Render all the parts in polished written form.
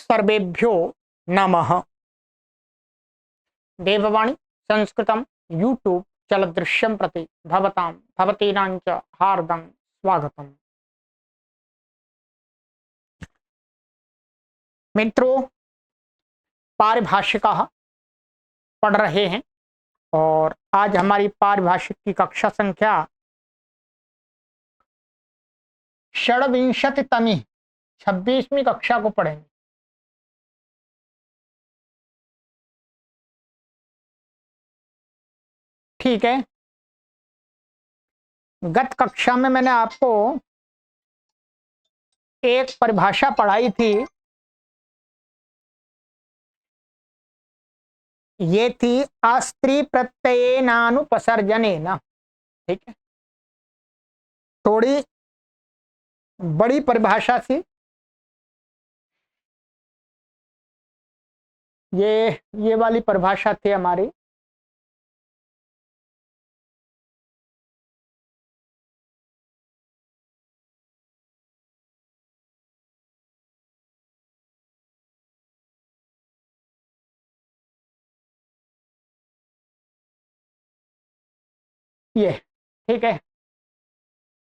सर्वेभ्यो नमः। देववाणी संस्कृतं यूट्यूब चलदृश्यं प्रति भवतां भवतीनां च हार्दं स्वागतम्। मित्रों, पारिभाषिका पढ़ रहे हैं और आज हमारी पारिभाषिक की कक्षा संख्या षड्विंशतितमी 26वीं कक्षा को पढ़ेंगे। ठीक है, गत कक्षा में मैंने आपको एक परिभाषा पढ़ाई थी। ये थी अस्त्री प्रत्ययेनानुपसर्जनेन। ठीक है, थोड़ी बड़ी परिभाषा थी। ये वाली परिभाषा थी हमारी। ये ठीक है,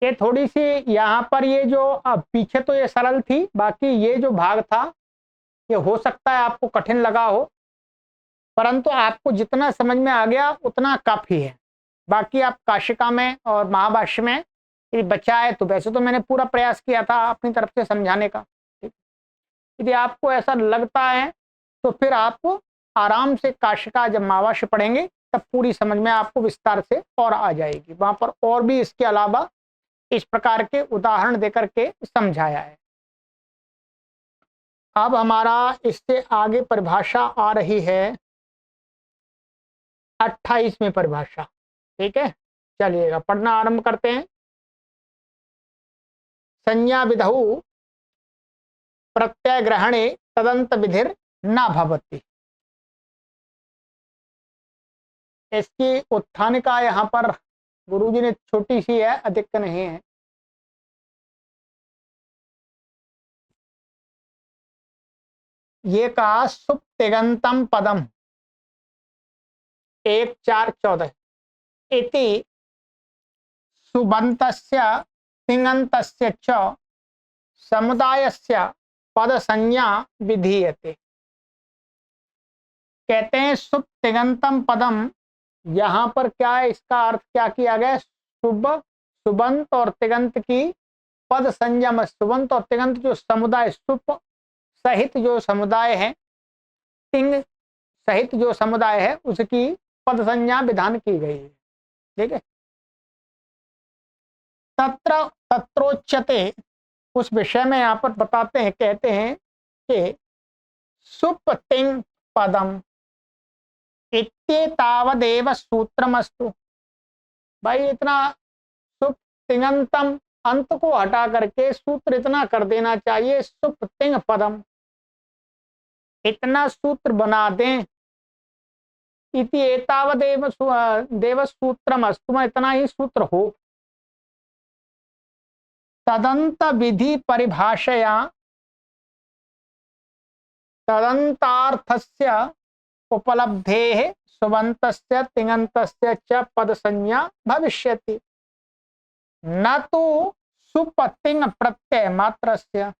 ये थोड़ी सी यहाँ पर ये जो पीछे तो ये सरल थी, बाकी ये जो भाग था ये हो सकता है आपको कठिन लगा हो, परंतु आपको जितना समझ में आ गया उतना काफी है। बाकी आप काशिका में और महाभाष्य में यदि बचा है तो वैसे तो मैंने पूरा प्रयास किया था अपनी तरफ से समझाने का। यदि आपको ऐसा लगता है तो फिर आप आराम से काशिका जब महाभाष्य पढ़ेंगे तब पूरी समझ में आपको विस्तार से और आ जाएगी। वहां पर और भी इसके अलावा इस प्रकार के उदाहरण देकर के समझाया है। अब हमारा इससे आगे परिभाषा आ रही है 28वीं परिभाषा। ठीक है, चलिएगा पढ़ना आरंभ करते हैं। संज्ञा विधौ प्रत्यय ग्रहणे तदंत विधिर न भवति। इसकी उत्थानिका यहाँ पर गुरुजी ने छोटी सी है, अधिक नहीं है। ये कहा सुप्तिगंतम पदम 1-4-14 इति सुबंतस्य तिङन्तस्य च समुदायस्य पद संज्ञा विधीयते। कहते हैं सुप्तिगंतम पदम, यहाँ पर क्या है, इसका अर्थ क्या किया गया? सुबंत और तिगंत की पद संज्ञा में, सुबंत और तिगंत जो समुदाय, सुप सहित जो समुदाय है, तिंग सहित जो समुदाय है, उसकी पद संज्ञा विधान की गई है। ठीक है, तत्र तत्रोच्यते, उस विषय में यहाँ पर बताते हैं, कहते हैं कि सुप तिंग पदम इत्येतावदेव सूत्रमस्तु। भाई इतना सुप तिङन्तम अंत को हटा करके सूत्र इतना कर देना चाहिए, सुप तिंग पदम, इतना सूत्र बना दें। इति एतावदेव देव सूत्रमस्तु, में इतना ही सूत्र हो। तदंत विधि परिभाषया तदंतार्थस्य उपलब्धेः सुबन्तस्य तिङन्तस्य च पद संज्ञा भविष्यति, न तो सुप तिंग प्रत्यय मात्रस्य।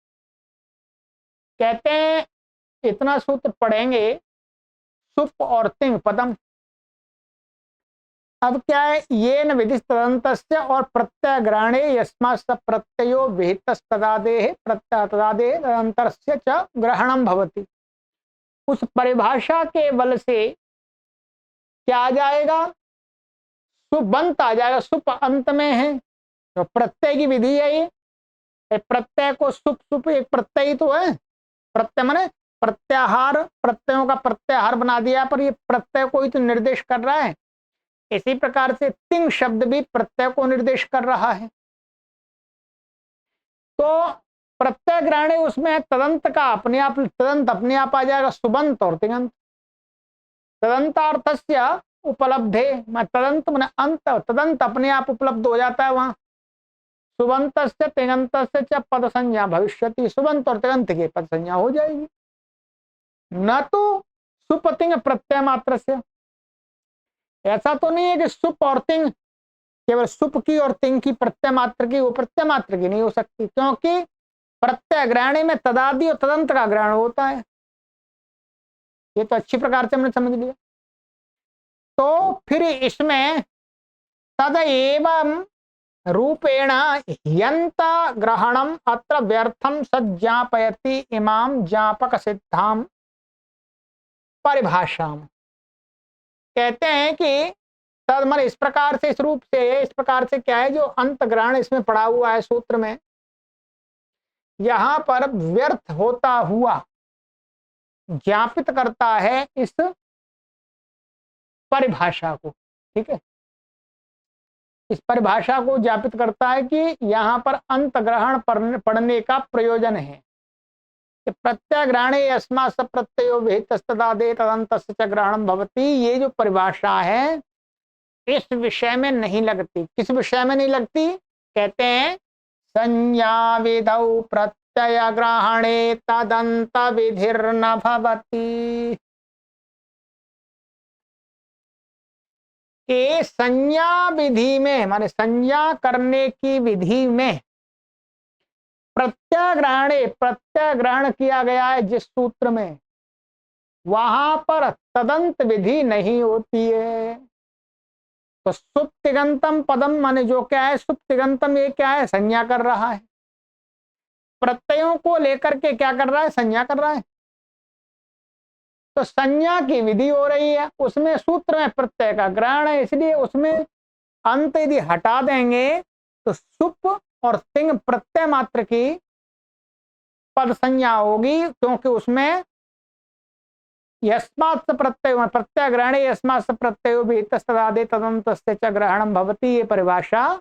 कहते हैं इतना सूत्र पढ़ेंगे सुप और तिंग पदम। अब क्या है, ये न विधि तदंतस्य और प्रत्यय ग्रहणे यस्मात् प्रत्ययो विहितस्तदादेः प्रत्यय तदादेः तदंतरस्य च ग्रहणं भवति। उस परिभाषा के बल से क्या आ जाएगा? सुबंत आ जाएगा। सुप अंत में है तो प्रत्यय की विधि है। ये प्रत्यय को सुप, सुप एक प्रत्यय तो है। प्रत्यय माने प्रत्याहार, प्रत्ययों का प्रत्याहार बना दिया, पर ये प्रत्यय को ही तो निर्देश कर रहा है। इसी प्रकार से तिंग शब्द भी प्रत्यय को निर्देश कर रहा है। तो प्रत्यय ग्रहणे उसमें तदंत का अपने आप, तदंत अपने आप आ जाएगा, सुबंत और तिङंत। तदंतार्थस्य उपलब्धे, मैं तदंत मैंने अंत, तदंत अपने आप उपलब्ध हो जाता है वहां। सुबंतस्य तिङन्तस्य च पद संज्ञा भविष्यति, सुबंत और तिङंत की पद संज्ञा हो जाएगी। न तो सुप तिंग प्रत्यय मात्र से। ऐसा तो नहीं है कि सुप और तिंग केवल सुप की और तिंग की प्रत्यय मात्र की, वो प्रत्यय मात्र की नहीं हो सकती, क्योंकि प्रत्यय ग्रहणी में तदादि और तदंत का ग्रहण होता है। ये तो अच्छी प्रकार से हमने समझ लिया। तो फिर इसमें तद एवं रूपेण यंत ग्रहणम अत्र व्यर्थम सज्जापयति इमाम ज्ञापक सिद्धाम परिभाषाम। कहते हैं कि तद मन इस प्रकार से, इस रूप से, इस प्रकार से क्या है, जो अंत ग्रहण इसमें पड़ा हुआ है सूत्र में, यहां पर व्यर्थ होता हुआ ज्ञापित करता है इस परिभाषा को। ठीक है, इस परिभाषा को ज्ञापित करता है कि यहां पर अंत ग्रहण पढ़ने का प्रयोजन है। प्रत्यय ग्रहणे अस्मा स प्रत्ययो विहितस्तदादे तदंतस्य च ग्रहणम भवति, ये जो परिभाषा है इस विषय में नहीं लगती। किस विषय में नहीं लगती? कहते हैं संज्ञा विधौ प्रत्यय ग्रहणे तदंत विधिर्न भवति। के संज्ञा विधि में, माने संज्ञा करने की विधि में प्रत्यय ग्रहण किया गया है जिस सूत्र में, वहां पर तदंत विधि नहीं होती है। तो सुप्तिगंतम पदम माने जो क्या है, सुप्तिगंतम ये क्या है, संज्ञा कर रहा है, प्रत्ययों को लेकर के क्या कर रहा है, संज्ञा कर रहा है। तो संज्ञा की विधि हो रही है, उसमें सूत्र में प्रत्यय का ग्रहण है, इसलिए उसमें अंत यदि हटा देंगे तो सुप और तिंग प्रत्यय मात्र की पद संज्ञा होगी, क्योंकि उसमें यस्मात् प्रत्यय, प्रत्यय ग्रहण यस्मात् प्रत्ययो विहितस्तदादे तदंतस्य च ग्रहणम भवति, ये परिभाषा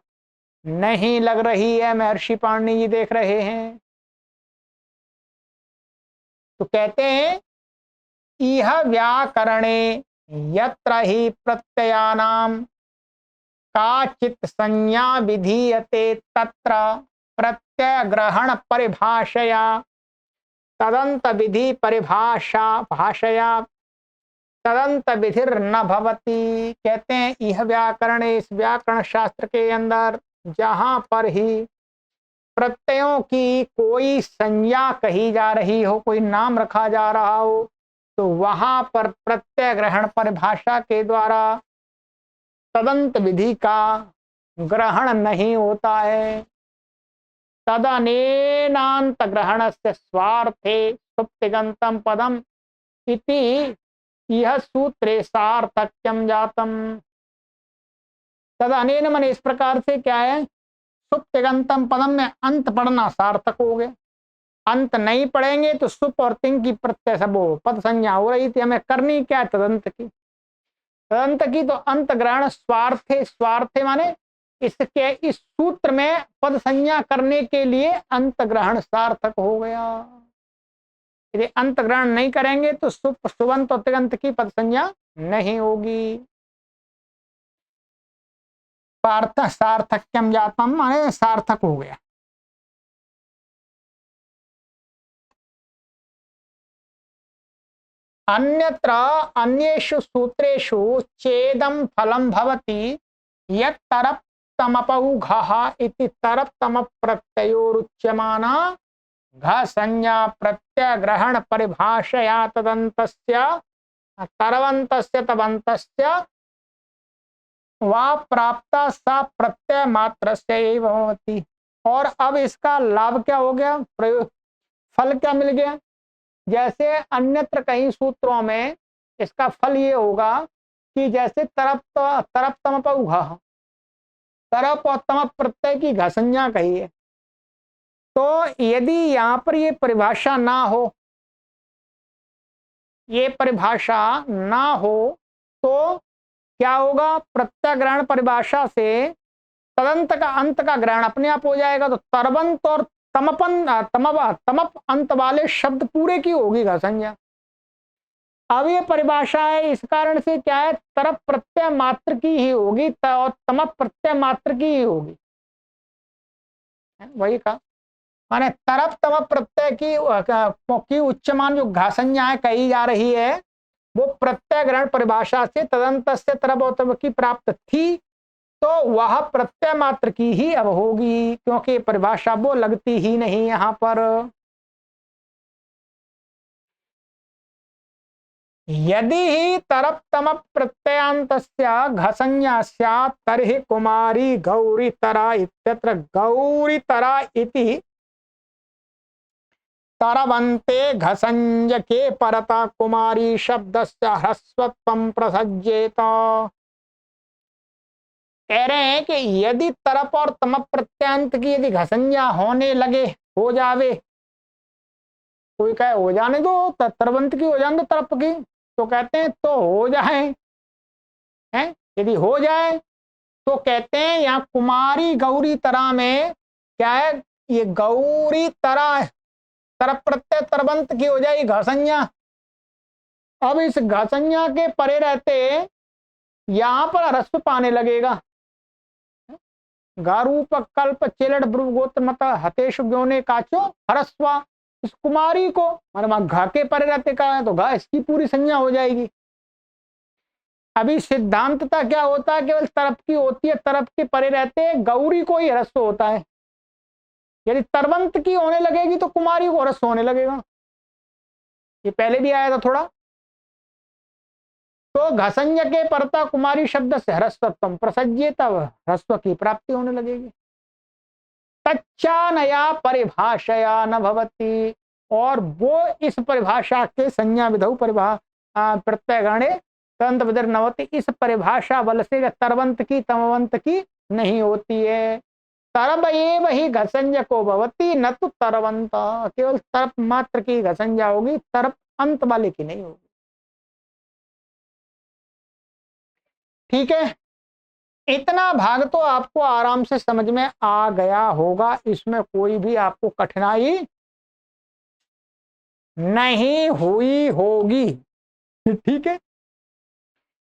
नहीं लग रही है। महर्षि पाणिनि जी देख रहे हैं तो कहते हैं इह व्याकरणे यत्र हि प्रत्ययानाम काचित् संज्ञा विधीयते तत्र प्रत्यय ग्रहण परिभाषया तदंत विधि परिभाषा भाषया तदंत विधिर न भवति। कहते हैं यह व्याकरण, इस व्याकरण शास्त्र के अंदर जहां पर ही प्रत्ययों की कोई संज्ञा कही जा रही हो, कोई नाम रखा जा रहा हो, तो वहां पर प्रत्यय ग्रहण परिभाषा के द्वारा तदंत विधि का ग्रहण नहीं होता है। तदनेनांत ग्रहणस्य स्वार्थे सुप्तिगंतम पदम इति यह सूत्रे सार्थक्यम जातम। तदनेन मन इस प्रकार से क्या है, सुप्तिगंतम पदम में अंत पढ़ना सार्थक हो गया। अंत नहीं पढ़ेंगे तो सुप और तिंग की प्रत्यय सब पद संज्ञा हो रही थी, हमें करनी क्या है, तदंत की। तदंत की तो अंत ग्रहण स्वार्थे, स्वार्थे माने इसके इस सूत्र में पद संज्ञा करने के लिए अंत ग्रहण सार्थक हो गया। यदि अंत ग्रहण नहीं करेंगे तो सुप सुबंत और तिगंत की पद संज्ञा नहीं होगी। पार्थ सार्थक्यम जातम माने सार्थक हो गया। अन्यत्र अन्येषु सूत्रेषु चेदम फलम भवति यत् तरप तमपौघः इति तरप तम प्रत्ययोरुच्यमाना घ संज्ञा प्रत्यय ग्रहण परिभाषया तदन्तस्य तरवन्तस्य तबन्तस्य वा प्राप्ता सा प्रत्यय मात्रस्य एव भवति। और अब इसका लाभ क्या हो गया, प्रयोग फल क्या मिल गया। जैसे अन्यत्र कई सूत्रों में इसका फल ये होगा कि जैसे तरप तमप उघा, तरप और तमप प्रत्यय की घसंज्ञा कही है, तो यदि यहां पर ये परिभाषा ना हो, ये परिभाषा ना हो तो क्या होगा, प्रत्यय ग्रहण परिभाषा से तदंत का अंत का ग्रहण अपने आप हो जाएगा। तो तरबंत और तमप अंत वाले शब्द पूरे की होगी घसंज्ञा। अब ये परिभाषा है, इस कारण से क्या है, तरप प्रत्यय मात्र की ही होगी और तमप प्रत्यय मात्र की ही होगी, वही कहा। माने तरप तमप प्रत्यय की उच्चमान जो घासंज्ञाएं कही जा रही है वो प्रत्यय ग्रहण परिभाषा से तदंत से तरप और तमप की प्राप्त थी, तो वह प्रत्यय मात्र की ही अब होगी, क्योंकि परिभाषा वो लगती ही नहीं यहां पर। यदि ही तरप तमप प्रत्ययांत घसंज्ञा स्यात् तर्हि कुमारी गौरी तरा इत्यत्र गौरी तरा इति तरवंते घसंज के परता कुमारी शब्द से ह्रस्वत्वं प्रसज्येत। कह रहे हैं कि यदि तरप और तमप प्रत्यांत की यदि घसंज्ञा होने लगे, हो जावे, कोई कहे हो जाने दो, तरवंत की हो जाने दो तरप की, तो कहते हैं तो हो जाए, हैं यदि हो जाए तो कहते हैं यहाँ कुमारी गौरी तरा में क्या है, ये गौरी तरा तरप प्रत्यय तरवंत की हो जाएगी घसंज्ञा। अब इस घसंज्ञा के परे रहते यहां पर ह्रस्व पाने लगेगा। गारूप कल्प चिलट ब्रुगोत्र मत हतेश ग्योने काचो ह्रस्वा, इस कुमारी को माने वहां घा के परे रहते का है तो घा इसकी पूरी संज्ञा हो जाएगी। अभी सिद्धांतता क्या होता है, केवल तरफ की होती है, तरफ के परे रहते गौरी को ही ह्रस्व होता है। यदि तरवंत की होने लगेगी तो कुमारी को ह्रस्व होने लगेगा, ये पहले भी आया था थोड़ा। तो घसंज के परता कुमारी शब्द से ह्रस्वत्वम प्रसज्य, तब ह्रस्व की प्राप्ति होने लगेगी। तच्चा नया परिभाषया न भवती, और वो इस परिभाषा के संज्ञा विधौ प्रत्यय गणे तंत विदर नवती, इस परिभाषा बल से तरवंत की तमवंत की नहीं होती है। तरब ये वही घसंज को भवती न तो तरवंत, केवल तरप मात्र की घसंजा होगी, तरप अंत वाले की नहीं होगी। ठीक है, इतना भाग तो आपको आराम से समझ में आ गया होगा, इसमें कोई भी आपको कठिनाई नहीं हुई होगी। ठीक है,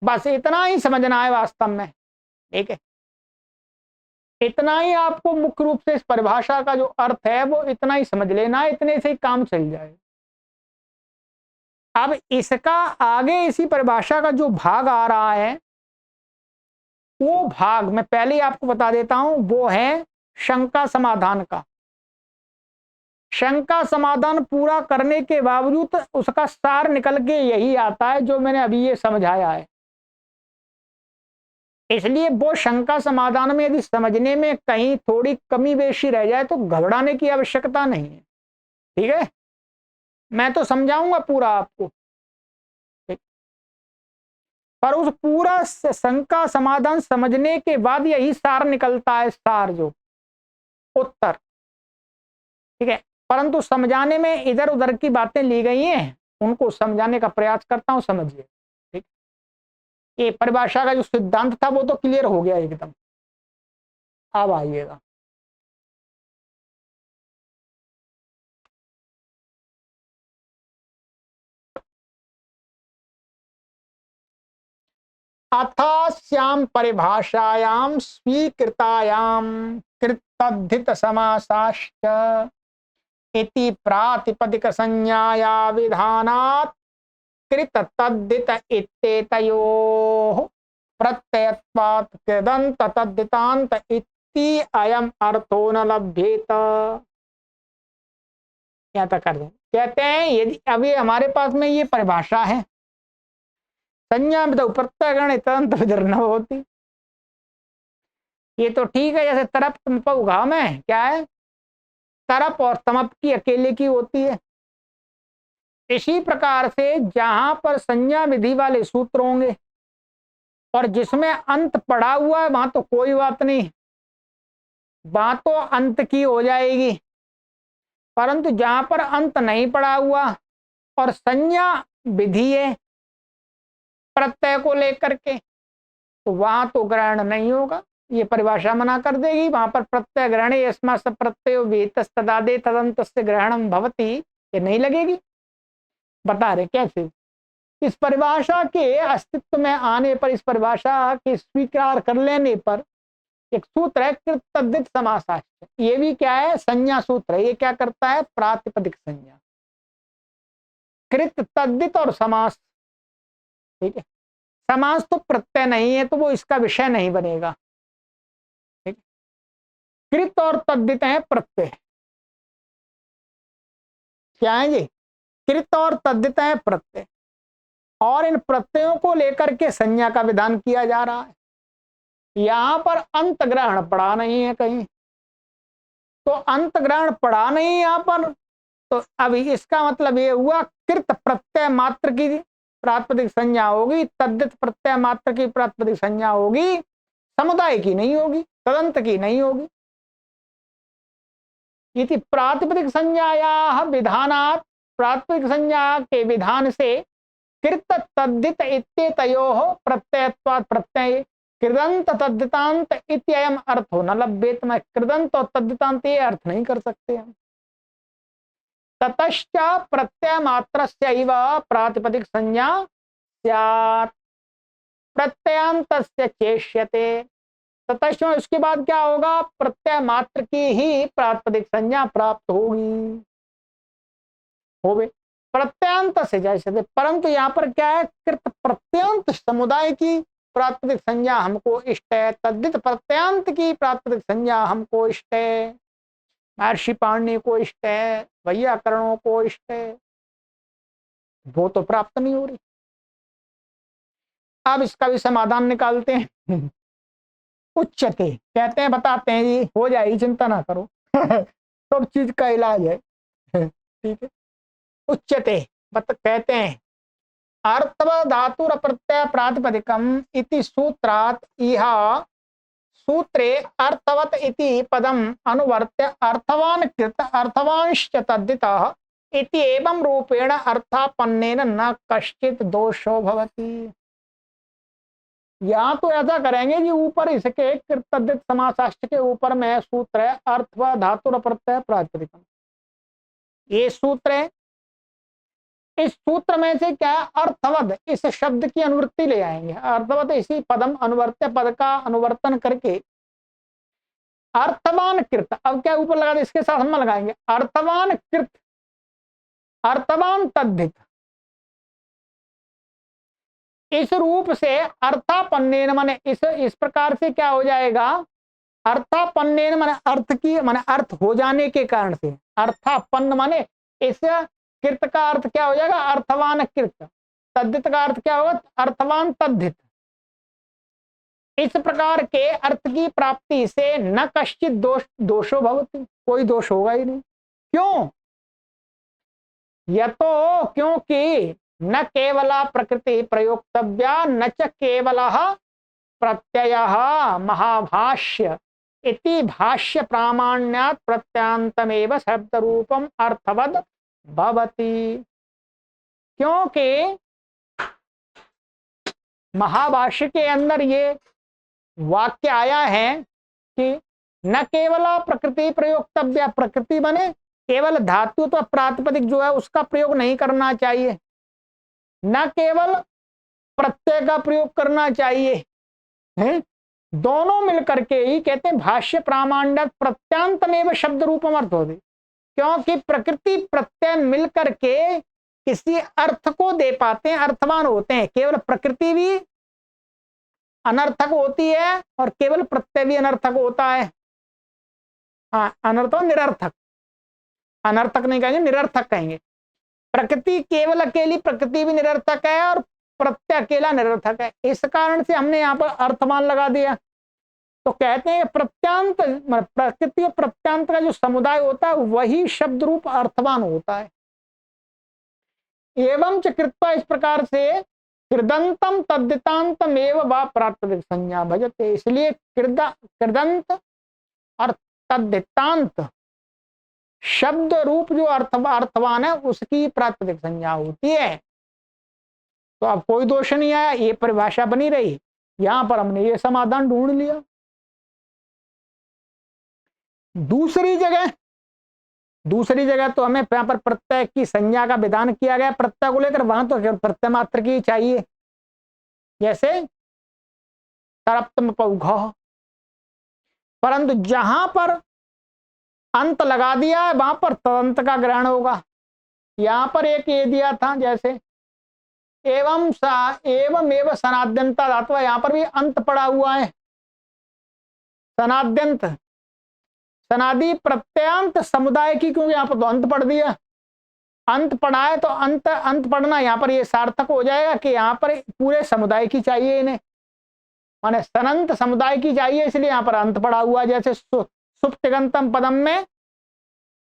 बस इतना ही समझना है वास्तव में। ठीक है, इतना ही आपको मुख्य रूप से इस परिभाषा का जो अर्थ है वो इतना ही समझ लेना, इतने से ही काम चल जाए। अब इसका आगे इसी परिभाषा का जो भाग आ रहा है, वो भाग मैं पहले ही आपको बता देता हूं, वो है शंका समाधान का। शंका समाधान पूरा करने के बावजूद उसका सार निकल के यही आता है जो मैंने अभी ये समझाया है। इसलिए वो शंका समाधान में यदि समझने में कहीं थोड़ी कमी बेशी रह जाए तो घबराने की आवश्यकता नहीं है। ठीक है, मैं तो समझाऊंगा पूरा आपको, पर उस पूरा शंका समाधान समझने के बाद यही सार निकलता है, सार जो उत्तर। ठीक है, परंतु समझाने में इधर उधर की बातें ली गई हैं, उनको समझाने का प्रयास करता हूं, समझिए। ठीक, ये परिभाषा का जो सिद्धांत था वो तो क्लियर हो गया एकदम। अब आइएगा, अथास्याम परिभाषायाम स्वीकृतायाम कृतद्धित समासाश्च इति प्रातिपदिक संज्ञाया विधानात् कृत तद्धित इत्येतयोः प्रत्ययत्वात् कृदन्त तद्धितान्त इति अयम अर्थो न लभ्येत। यहाँ तक कर दें। कहते हैं यदि अभी हमारे पास में ये परिभाषा है, संज्ञा में तो प्रत्यय गण तदंत विधर न होती, ये तो ठीक है, जैसे तरप तमप उघा में क्या है, तरप और तमप की अकेले की होती है। इसी प्रकार से जहां पर संज्ञा विधि वाले सूत्र होंगे और जिसमें अंत पड़ा हुआ है वहां तो कोई बात नहीं, वहां तो अंत की हो जाएगी। परंतु जहां पर अंत नहीं पड़ा हुआ और संज्ञा विधि है प्रत्यय को लेकर के, तो वहां तो ग्रहण नहीं होगा, ये परिभाषा मना कर देगी। वहां पर प्रत्यय ग्रहण यस्मा स प्रत्यय वेतस्तदादे तदंतस्य ग्रहणम भवति, ये नहीं लगेगी। बता रहे कैसे, इस परिभाषा के अस्तित्व में आने पर, इस परिभाषा के स्वीकार कर लेने पर एक सूत्र है कृत तद्धित समासाश्च, ये भी क्या है, संज्ञा सूत्र है। ये क्या करता है, प्रातिपदिक संज्ञा, कृत तद्धित और समास। ठीक है, समास तो प्रत्यय नहीं है तो वो इसका विषय नहीं बनेगा। ठीक, कृत और तद्धित है प्रत्यय, क्या है ये, कृत और तद्धित है प्रत्यय, और इन प्रत्ययों को लेकर के संज्ञा का विधान किया जा रहा है। यहां पर अंत ग्रहण पड़ा नहीं है कहीं, तो अंत ग्रहण पड़ा नहीं यहां पर, तो अभी इसका मतलब ये हुआ कृत प्रत्यय मात्र की प्रातिपदिक संज्ञा होगी, तद्धित प्रत्यय मात्र की प्रातिपदिक संज्ञा होगी, समुदाय की नहीं होगी, तदंत की नहीं होगी। इति प्रातिपदिक संज्ञायाः विधानात्, प्रातिपदिक संज्ञा के विधान से कृत तद्धित इत्येतयोः प्रत्ययत्वात् प्रत्यय कृदंत तद्धितांत इत्ययम् अर्थो न लभ्येत। मैं कृदंत और तद्धितांत ये अर्थ नहीं कर सकते हम। ततश्च प्रत्यय मात्रस्यैव प्रातिपदिक संज्ञा स्यात् प्रत्ययांतस्य चेष्यते। ततश्च उसके बाद क्या होगा, प्रत्यय मात्र की ही प्रातिपदिक संज्ञा प्राप्त होगी, होवे प्रत्यांत से जैसे। परंतु यहाँ पर क्या है, कृत प्रत्यांत समुदाय की प्रातिपदिक संज्ञा हमको इष्ट है, तद्धित प्रत्यांत की प्रातिपदिक संज्ञा हमको इष्ट है, महर्षि पाणिनि को इष्ट है, वैयाकरणों को इष्ट है, वो तो प्राप्त नहीं हो रही। अब इसका भी समाधान निकालते हैं। उच्चते कहते हैं, बताते हैं जी, हो जाएगी, चिंता ना करो। सब चीज का इलाज है। ठीक है, उच्चते कहते हैं, अर्थव धातुर प्रत्यय प्रातिपदिकम इति सूत्रात् इह सूत्रे अर्थवत इति पदम अनुवर्त्य अर्थवान कृत अर्थवांश्च तद्धितः इति एवं रूपेण अर्थापन्नेन न कश्चित दोषो भवति। यहाँ तो ऐसा करेंगे जी, ऊपर इसके तद्धित समासाष्ट के ऊपर में सूत्र है अर्थव धातुर प्रत्यय प्रातिपदिकम, ये सूत्र है। इस सूत्र में से क्या अर्थवद इस शब्द की अनुवृत्ति ले आएंगे, अर्थवद इसी पदम अनुवर्त्य पद का अनुवर्तन करके अर्थवान कृत, अब क्या ऊपर लगा, इसके साथ हम लगाएंगे अर्थवान कृत अर्थवान तद्धित, इस रूप से अर्थापन्नेन माने इस प्रकार से क्या हो जाएगा, अर्थापन्नेन माने अर्थ की माने अर्थ हो जाने के कारण से, अर्थापन्न माने इस कृत का अर्थ क्या हो जाएगा, अर्थवान कृत, तद्धित का अर्थ क्या होगा, अर्थवान तद्धित। इस प्रकार के अर्थ की प्राप्ति से न कश्चित दोषो भवति, कोई दोष होगा ही नहीं। क्यों, यतो क्योंकि न केवला प्रकृति प्रयोक्तव्या न च केवलः प्रत्ययः महाभाष्य इति भाष्य प्रामाण्यात् प्रत्यांतमेव शब्द रूपम अर्थवद भवति। क्योंकि महाभाष्य के अंदर ये वाक्य आया है कि न केवल प्रकृति प्रयोक्तव्य, प्रकृति बने केवल धातु तो प्रातिपदिक जो है उसका प्रयोग नहीं करना चाहिए, न केवल प्रत्यय का प्रयोग करना चाहिए, है दोनों मिलकर के ही कहते हैं भाष्य प्रामाण्य प्रत्यांतमेव शब्द रूपम अर्थ होते। क्योंकि प्रकृति प्रत्यय मिलकर के किसी अर्थ को दे पाते हैं, अर्थवान होते हैं। केवल प्रकृति भी अनर्थक होती है और केवल प्रत्यय भी अनर्थक होता है। हाँ, अनर्थ निरर्थक, अनर्थक नहीं कहेंगे, निरर्थक कहेंगे। प्रकृति केवल अकेली प्रकृति भी निरर्थक है और प्रत्यय अकेला निरर्थक है। इस कारण से हमने यहाँ पर अर्थवान लगा दिया। तो कहते हैं प्रत्यांत, प्रकृति और प्रत्यांत का जो समुदाय होता है वही शब्द रूप अर्थवान होता है। एवं च कृत्वा, इस प्रकार से कृदंतम तद्धितांतम एव वा प्रातिपदिक संज्ञा भजते। इसलिए कृदंत और तद्धितांत शब्द रूप जो अर्थवान है उसकी प्रातिपदिक संज्ञा होती है। तो अब कोई दोष नहीं आया, ये परिभाषा बनी रही। यहां पर हमने ये समाधान ढूंढ लिया। दूसरी जगह तो हमें यहाँ पर प्रत्यय की संज्ञा का विधान किया गया प्रत्यय को लेकर, वहां तो प्रत्यय मात्र की चाहिए। जैसे तरप्तम पौघ, परंतु जहां पर अंत लगा दिया है वहां पर तदंत का ग्रहण होगा। यहां पर एक ये दिया था जैसे एवं एवं एवं सनाद्यंता धातु, यहां पर भी अंत पड़ा हुआ है। सनाद्यंत सनादि प्रत्यंत समुदाय की, क्योंकि यहां पर तो अंत पढ़ दिया, अंत पढ़ा है तो अंत अंत पढ़ना यहां पर ये सार्थक हो जाएगा कि यहां पर पूरे समुदाय की चाहिए इन्हें, माने सनंत समुदाय की चाहिए, इसलिए यहां पर अंत पड़ा हुआ है। जैसे सुप्तिगंतम पदम में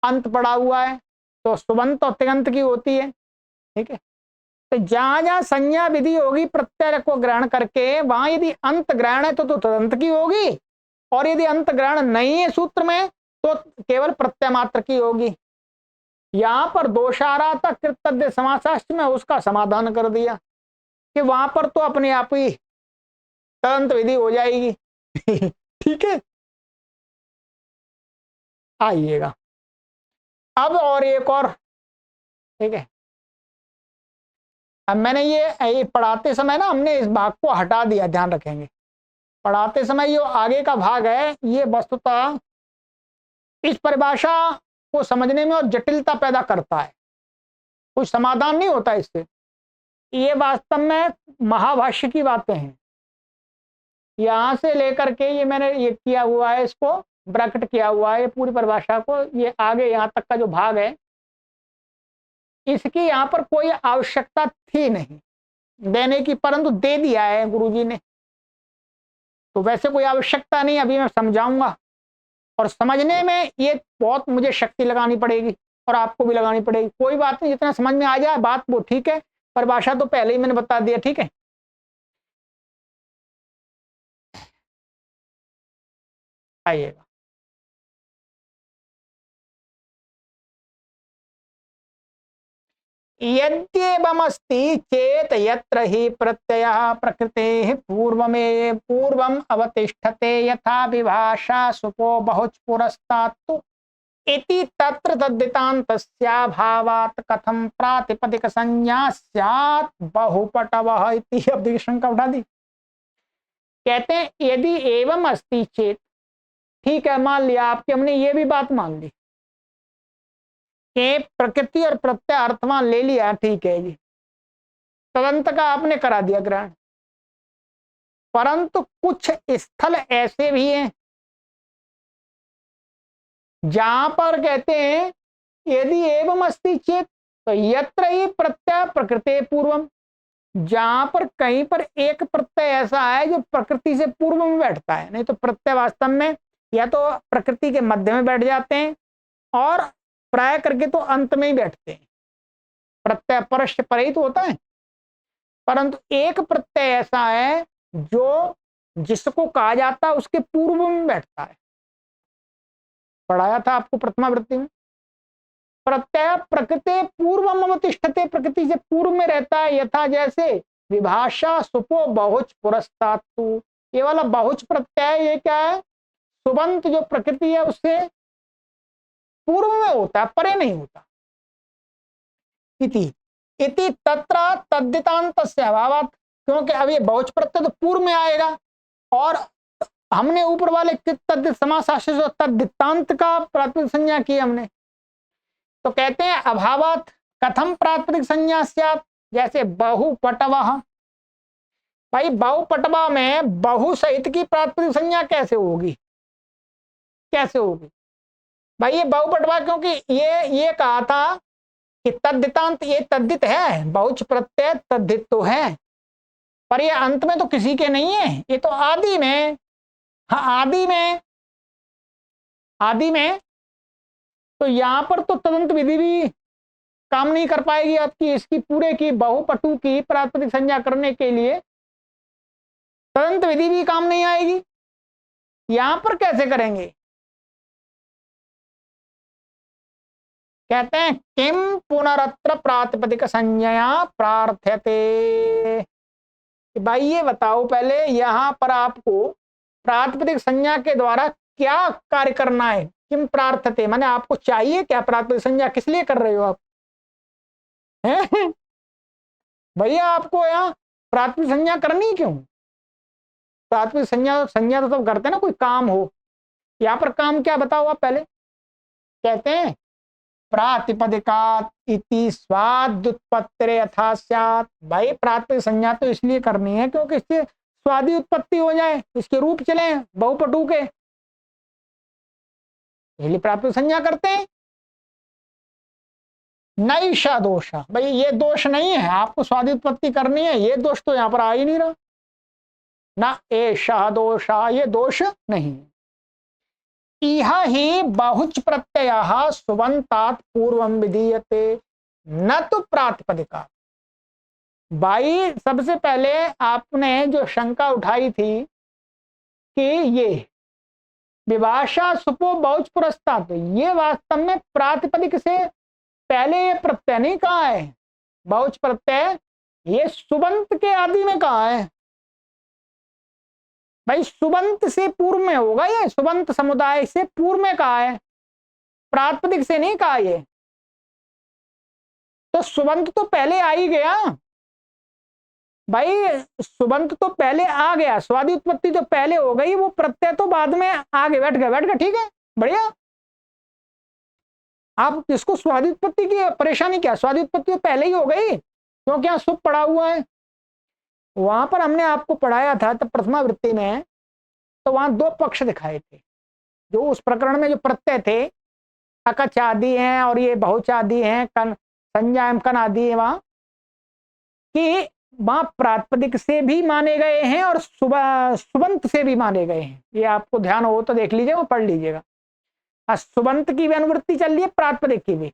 अंत पड़ा हुआ है तो सुबंत और तिगंत की होती है। ठीक है, तो जहां जहां संज्ञा विधि होगी प्रत्यय को ग्रहण करके, वहां यदि अंत ग्रहण है तो तदंत की होगी, और यदि अंत ग्रहण नहीं है सूत्र में तो केवल प्रत्यय मात्र की होगी। यहां पर दोषारा तक कृतज्ञ समासाष्ट में उसका समाधान कर दिया कि वहां पर तो अपने आप ही तदंत विधि हो जाएगी। ठीक है, आइएगा अब और एक और। ठीक है, अब मैंने ये पढ़ाते समय ना हमने इस भाग को हटा दिया, ध्यान रखेंगे। पढ़ाते समय जो आगे का भाग है ये वस्तुतः इस परिभाषा को समझने में और जटिलता पैदा करता है, कुछ समाधान नहीं होता इससे। ये वास्तव में महाभाष्य की बातें हैं, यहां से लेकर के ये मैंने ये किया हुआ है, इसको ब्रैकेट किया हुआ है पूरी परिभाषा को, ये आगे यहां तक का जो भाग है इसकी यहां पर कोई आवश्यकता थी नहीं देने की, परंतु दे दिया है गुरुजी ने, तो वैसे कोई आवश्यकता नहीं, अभी मैं समझाऊंगा। और समझने में ये बहुत मुझे शक्ति लगानी पड़ेगी और आपको भी लगानी पड़ेगी, कोई बात नहीं, जितना समझ में आ जाए बात वो ठीक है, परिभाषा तो पहले ही मैंने बता दिया। ठीक है, आइएगा यद्येवमस्ति चेत यत्र हि प्रत्ययः प्रकृतेः पूर्वम् अवतिष्ठते यथा विभाषा सुपो बहुच पुरस्तात्तु इति तत्र तद्धितान्तस्याभावात् कथं प्रातिपदिक संज्ञा स्यात् बहुपटवः इति। अब देखिए शंका उठा दी, कहते हैं यदि एवं अस्ति चेत, ठीक है मान लिया आपकी, हमने ये भी बात मान ली कि प्रकृति और प्रत्यय अर्थवान ले लिया, ठीक है जी, तदंत का आपने करा दिया ग्रहण, परंतु कुछ स्थल ऐसे भी हैं जहां पर कहते हैं यदि एवं अस्ति चेत तो यत्र ही प्रत्यय प्रकृति पूर्वम, जहां पर कहीं पर एक प्रत्यय ऐसा है जो प्रकृति से पूर्व में बैठता है, नहीं तो प्रत्यय वास्तव में या तो प्रकृति के मध्य में बैठ जाते हैं और प्राय करके तो अंत में ही बैठते हैं, प्रत्यय परस्य परिहित होता है, परंतु एक प्रत्यय ऐसा है जो जिसको कहा जाता है उसके पूर्व में बैठता है, पढ़ाया था आपको प्रथमावृत्ति में। प्रत्यय प्रकृति पूर्वम अवतिष्ठते, प्रकृति से पूर्व में रहता है, यथा जैसे विभाषा सुपो बहुच पुरस्तात्तु, ये वाला बहुच प्रत्यय ये क्या है, सुबंत जो प्रकृति है उससे पूर्व में होता है, परे नहीं होता। इति तत्र तद्धितान्तस्य अभावात्, क्योंकि अब ये बहुच प्रत्यय तो पूर्व में आएगा और हमने ऊपर वाले तद्धित समासाश्य तद्धितांत का प्रातिपदिक संज्ञा की हमने, तो कहते हैं अभावात् कथम प्रातिपदिक संज्ञा स्यात्, जैसे बहुपटवः, भाई बहुपटवा में बहु सहित की प्रातिपदिक संज्ञा कैसे होगी, कैसे होगी भाई ये बहुपटवा, क्योंकि ये कहा था कि तद्धितांत, ये तद्धित है, बहुच प्रत्यय तद्धित तो है, पर ये अंत में तो किसी के नहीं है, ये तो आदि में, हाँ आदि में तो यहां पर तो तदंत विधि भी काम नहीं कर पाएगी आपकी, इसकी पूरे की बहुपटु की प्रातिपदिक संज्ञा करने के लिए तदंत विधि भी काम नहीं आएगी, यहां पर कैसे करेंगे। कहते हैं किम पुनरत्र प्रातिपदिक संज्ञा प्रार्थ्यते, भाई ये बताओ पहले यहां पर आपको प्रातिपदिक संज्ञा के द्वारा क्या कार्य करना है, किम प्रार्थते माने आपको चाहिए क्या, प्रातिपदिक संज्ञा किस लिए कर रहे हो आप हैं? भैया आपको यहाँ प्रातिपदिक संज्ञा करनी क्यों, प्रातिपदिक संज्ञा तो तब करते हैं ना कोई काम हो, यहां पर काम क्या बताओ आप पहले। कहते हैं प्रातिपदिकात इति स्वादुत्पत्ति यथा स्यात्। भाई प्रातिपदिक संज्ञा तो इसलिए करनी है क्योंकि इससे स्वादी उत्पत्ति हो जाए, इसके रूप चले बहुपटु के, इसलिए प्रातिपदिक संज्ञा करते हैं। नैषा दोष, भाई ये दोष नहीं है, आपको स्वादी उत्पत्ति करनी है, ये दोष तो यहां पर आ ही नहीं रहा ना। एषा दोषा, ये दोष नहीं। इह ही बहुच प्रत्यय सुबंतात पूर्वम विधीयते न तो प्रातिपदिका। भाई सबसे पहले आपने जो शंका उठाई थी कि ये विभाषा सुपो बहुच पुरस्ता, तो ये वास्तव में प्रातिपदिक से पहले ये प्रत्यय नहीं कहा है। बहुच प्रत्यय ये सुबंत के आदि में कहा है। भाई सुबंत से पूर्व में होगा, ये सुबंत समुदाय से पूर्व में कहा है, प्रातिपदिक से नहीं कहा ये। तो सुबंत तो पहले आ ही गया भाई, सुबंत तो पहले आ गया, स्वादी उत्पत्ति तो पहले हो गई, वो प्रत्यय तो बाद में आगे बैठ गया। ठीक है, बढ़िया। आप इसको स्वादी उत्पत्ति की परेशानी क्या, स्वादी उत्पत्ति तो पहले ही हो गई क्योंकि यहाँ सुप पड़ा हुआ है। वहां पर हमने आपको पढ़ाया था तब प्रथमा वृत्ति में, तो वहां दो पक्ष दिखाए थे। जो उस प्रकरण में जो प्रत्यय थे अकच आदि हैं और ये बहुच आदि हैं, कन संज्ञा कन आदि है, वहां कि वहां प्रातिपदिक से भी माने गए हैं और सुबंत से भी माने गए हैं। ये आपको ध्यान हो तो देख लीजिएगा, पढ़ लीजिएगा। सुबंत की भी अनुवृत्ति चल रही है, प्रातिपदिक की भी।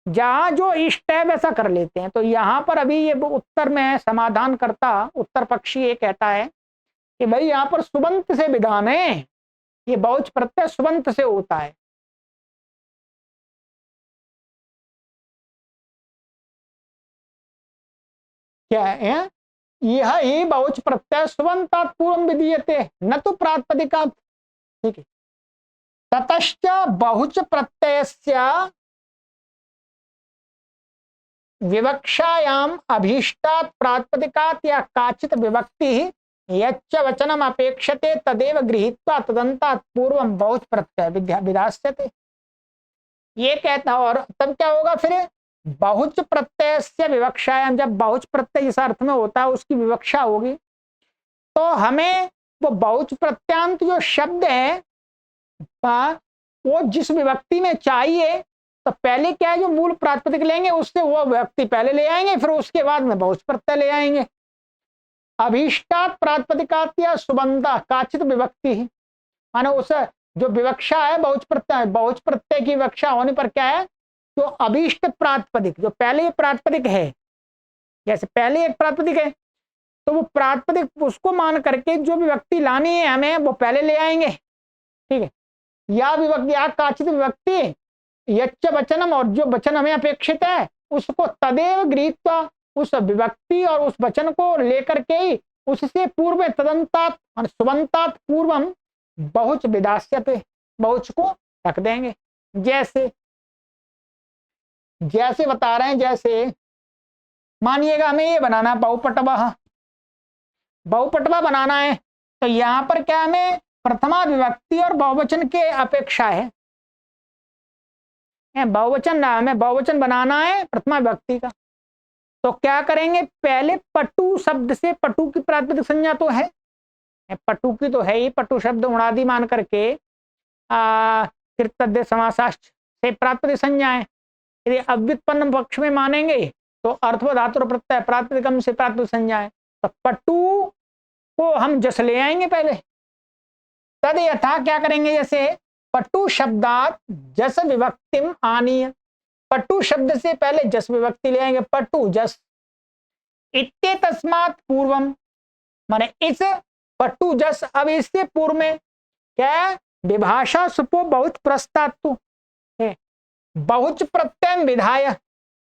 जहां जो इष्ट है वैसा कर लेते हैं। तो यहां पर अभी ये उत्तर में समाधान करता उत्तर पक्षी ये कहता है कि भाई यहां पर सुबंत से विधान है, ये बहुच प्रत्यय सुबंत से होता है। क्या है, यह ही बहुच प्रत्यय सुबंतात पूर्व विधीयते न तो प्रातिपदिकात्। ठीक है, ततश्च बहुच प्रत्ययस्य विवक्षायाम अभीष्टात् प्रातिपदिकात् या काचित विभक्ति यच्च वचनम अपेक्षते तदेव गृहीत्वा तदन्तात् पूर्वम बहुच प्रत्यय विधास्यते। ये कहता, और तब क्या होगा फिर, बहुच प्रत्यय से विवक्षायाम, जब बहुच प्रत्यय इस अर्थ में होता है उसकी विवक्षा होगी, तो हमें वो बहुच प्रत्यांत जो शब्द है वो जिस विभक्ति में चाहिए, तो पहले क्या है, जो मूल प्रातिपदिक लेंगे उससे वो विभक्ति पहले ले आएंगे, फिर उसके बाद में बहुच प्रत्यय ले आएंगे। अभीष्टात् प्रातिपदिकात् या सुबंता काचित विभक्ति ही, माने उस जो विवक्षा है बहुच प्रत्यय, बहुच प्रत्यय की विवक्षा होने पर क्या है, जो अभीष्ट प्रातिपदिक, जो पहले प्रातिपदिक है, जैसे पहले एक प्रातिपदिक है तो वो प्रातिपदिक उसको मान करके जो विभक्ति लानी है हमें वो पहले ले आएंगे। ठीक है, या विभक्ति या काचित विभक्ति यच्च वचनम, और जो वचन हमें अपेक्षित है उसको तदेव गृहीत्वा, उस विभक्ति और उस वचन को लेकर के ही उससे पूर्व तदंतात सुबंतात पूर्वम बहुच विधास्यते, बहुच को रख देंगे। जैसे जैसे बता रहे हैं, जैसे मानिएगा हमें ये बनाना है बहुपटवा, बहुपटवा बनाना है, तो यहां पर क्या हमें प्रथमा विभक्ति और बहुवचन के अपेक्षा है। बहुवचन ना, हमें बहुवचन बनाना है प्रथमा विभक्ति का, तो क्या करेंगे, पहले पटु शब्द से, पटु की प्रातिपदिक संज्ञा तो है, पटु की तो है ही, पटु शब्द उणादि मान करके फिर तद्दे समासाश्च से प्रातिपदिक संज्ञा है। यदि अव्युत्पन्न पक्ष में मानेंगे तो अर्थव धातु प्रत्यय प्रातिपदिकम से प्रातिपदिक संज्ञा है, तो पटु को हम जस ले आएंगे पहले। तद यथा क्या करेंगे, जैसे पटु शब्दात जस विभक्तिम आनीय, पटु शब्द से पहले जस विभक्ति ले आएंगे, पटु जस इत्ते तस्मात् पूर्वम, माने इस पटु जस, अब इससे पूर्व में क्या है, विभाषा सुपो बहुत प्रस्तातु, बहुच प्रत्यय विधाय,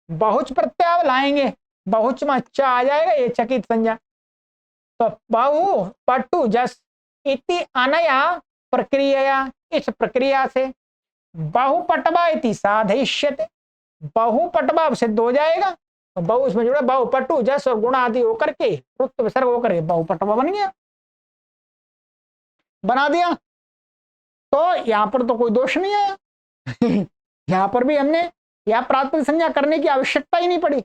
बहुच प्रत्यय लाएंगे, बहुच में अच्छा आ जाएगा, ये चकित संज्ञा, तो बहु पटु जस इति अनया प्रक्रिया, इस प्रक्रिया से बहुपटवा इति साधयिष्यते, बहुपटवा सिद्ध हो जाएगा, तो बहु इसमें जुड़ा, बहुपटु जस और गुण आदि होकर के रुक्त विसर्ग होकर के बहुपटवा बन गया, बना दिया। तो यहां पर तो कोई दोष नहीं आया। यहां पर भी हमने यह प्रातिपदिक संज्ञा करने की आवश्यकता ही नहीं पड़ी।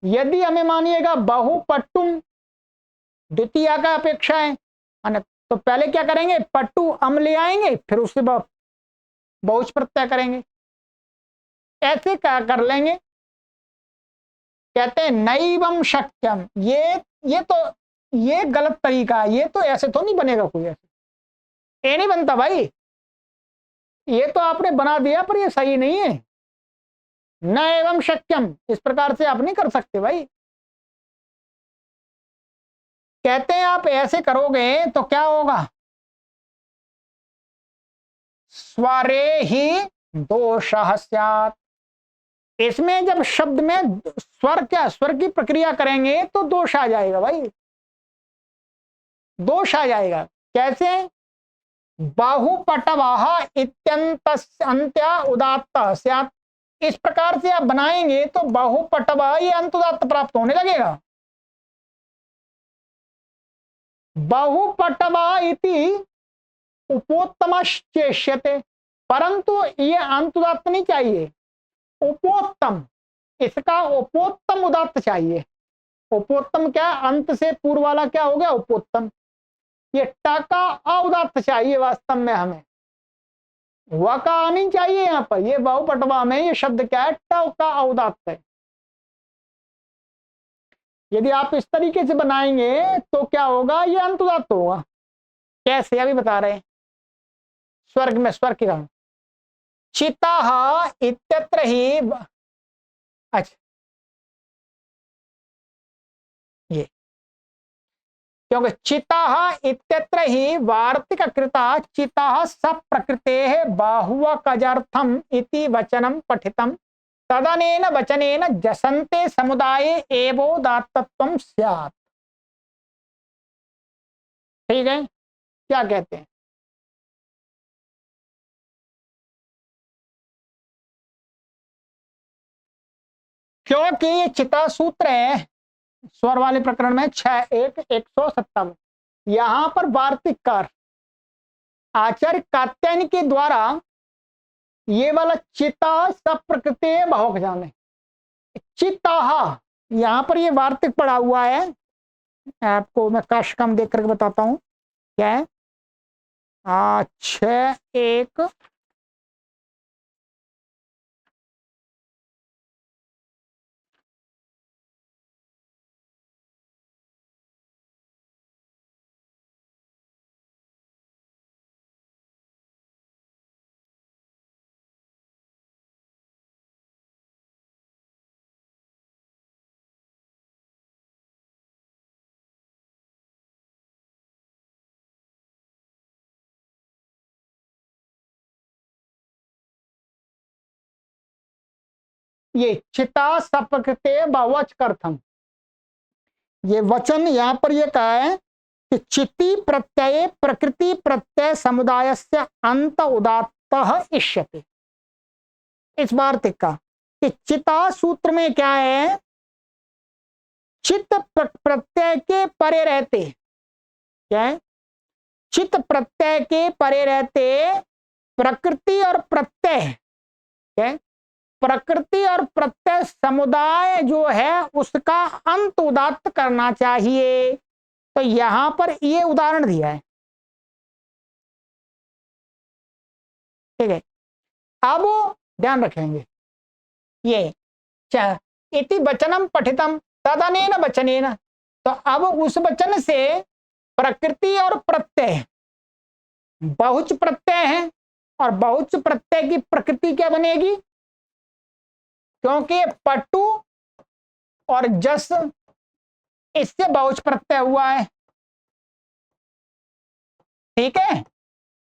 यदि हमें मानिएगा बहुपट्टुम द्वितीय का अपेक्षा है तो पहले क्या करेंगे, पट्टू अम ले आएंगे, फिर उससे बहुच प्रत्यय करेंगे। ऐसे क्या कर लेंगे, कहते हैं नैवम शक्यम। ये गलत तरीका है, ये तो ऐसे तो नहीं बनेगा, कोई ऐसे ये नहीं बनता भाई। ये तो आपने बना दिया पर ये सही नहीं है। न एवं शक्यम इस प्रकार से आप नहीं कर सकते भाई। कहते हैं आप ऐसे करोगे तो क्या होगा, स्वरे ही दोषः स्यात्। इसमें जब शब्द में स्वर की प्रक्रिया करेंगे तो दोष आ जाएगा भाई, दोष आ जाएगा। कैसे, बाहुपटवाह इत्यंत अंत्य उदात्त स्यात्। इस प्रकार से आप बनाएंगे तो बाहुपटवाह ये अंत उदात्त प्राप्त होने लगेगा। बाहुपटवाह इति उपोत्तमश्चेष्यते, परंतु ये अंत उदात्त नहीं चाहिए, उपोत्तम, इसका उपोत्तम उदात्त चाहिए। उपोत्तम क्या, अंत से पूर्व वाला क्या हो गया, उपोत्तम। ये ट का अउदात्त चाहिए वास्तव में, हमें व का नहीं चाहिए। यहां पर ये बहुपटवा में ये शब्द क्या है, ट का अउदात्त है। यदि आप इस तरीके से बनाएंगे तो क्या होगा, ये अंत उदात्त होगा। कैसे, अभी बता रहे हैं। स्वर्ग में स्वर की रंग चिता इत्यत्र ही, अच्छा ये क्योंकि चिता इत्यत्र ही वार्तिक कृता चिता सब प्रकृते बाहुवकजर्थम इति वचनम पठितम तदनेन वचनेन जसन्ते समुदाये एवोदात्तत्वं स्यात्। ठीक है, क्या कहते हैं, क्योंकि ये चिता सूत्र है स्वर वाले प्रकरण में 6.1.157, यहां पर वार्तिककार आचार्य कात्यायन के द्वारा ये वाला चिता सब प्रकृति बहुक जाने, चिता यहां पर ये वार्तिक पड़ा हुआ है। आपको मैं काश कम देख करके बताता हूं क्या है, 6.1 ये चिता सपकृते बहुवच कर्थम, ये वचन यहां पर ये कहा है कि चिति प्रत्यय प्रकृति प्रत्यय समुदाय से अंत उदात्त इष्यते। इस वार्तिक का कि चिता सूत्र में क्या है, चित्त प्रत्यय के परे रहते, क्या है, चित्त प्रत्यय के परे रहते प्रकृति और प्रत्यय, क्या है, प्रकृति और प्रत्यय समुदाय जो है उसका अंत उदात्त करना चाहिए। तो यहां पर ये उदाहरण दिया है। ठीक है, अब ध्यान रखेंगे ये इति वचनम पठितम तदनेन वचनेन, तो अब उस वचन से प्रकृति और प्रत्यय बहुच प्रत्यय है, और बहुच प्रत्यय की प्रकृति क्या बनेगी, क्योंकि पट्टू और जस इससे बहुच प्रत्यय हुआ है। ठीक है,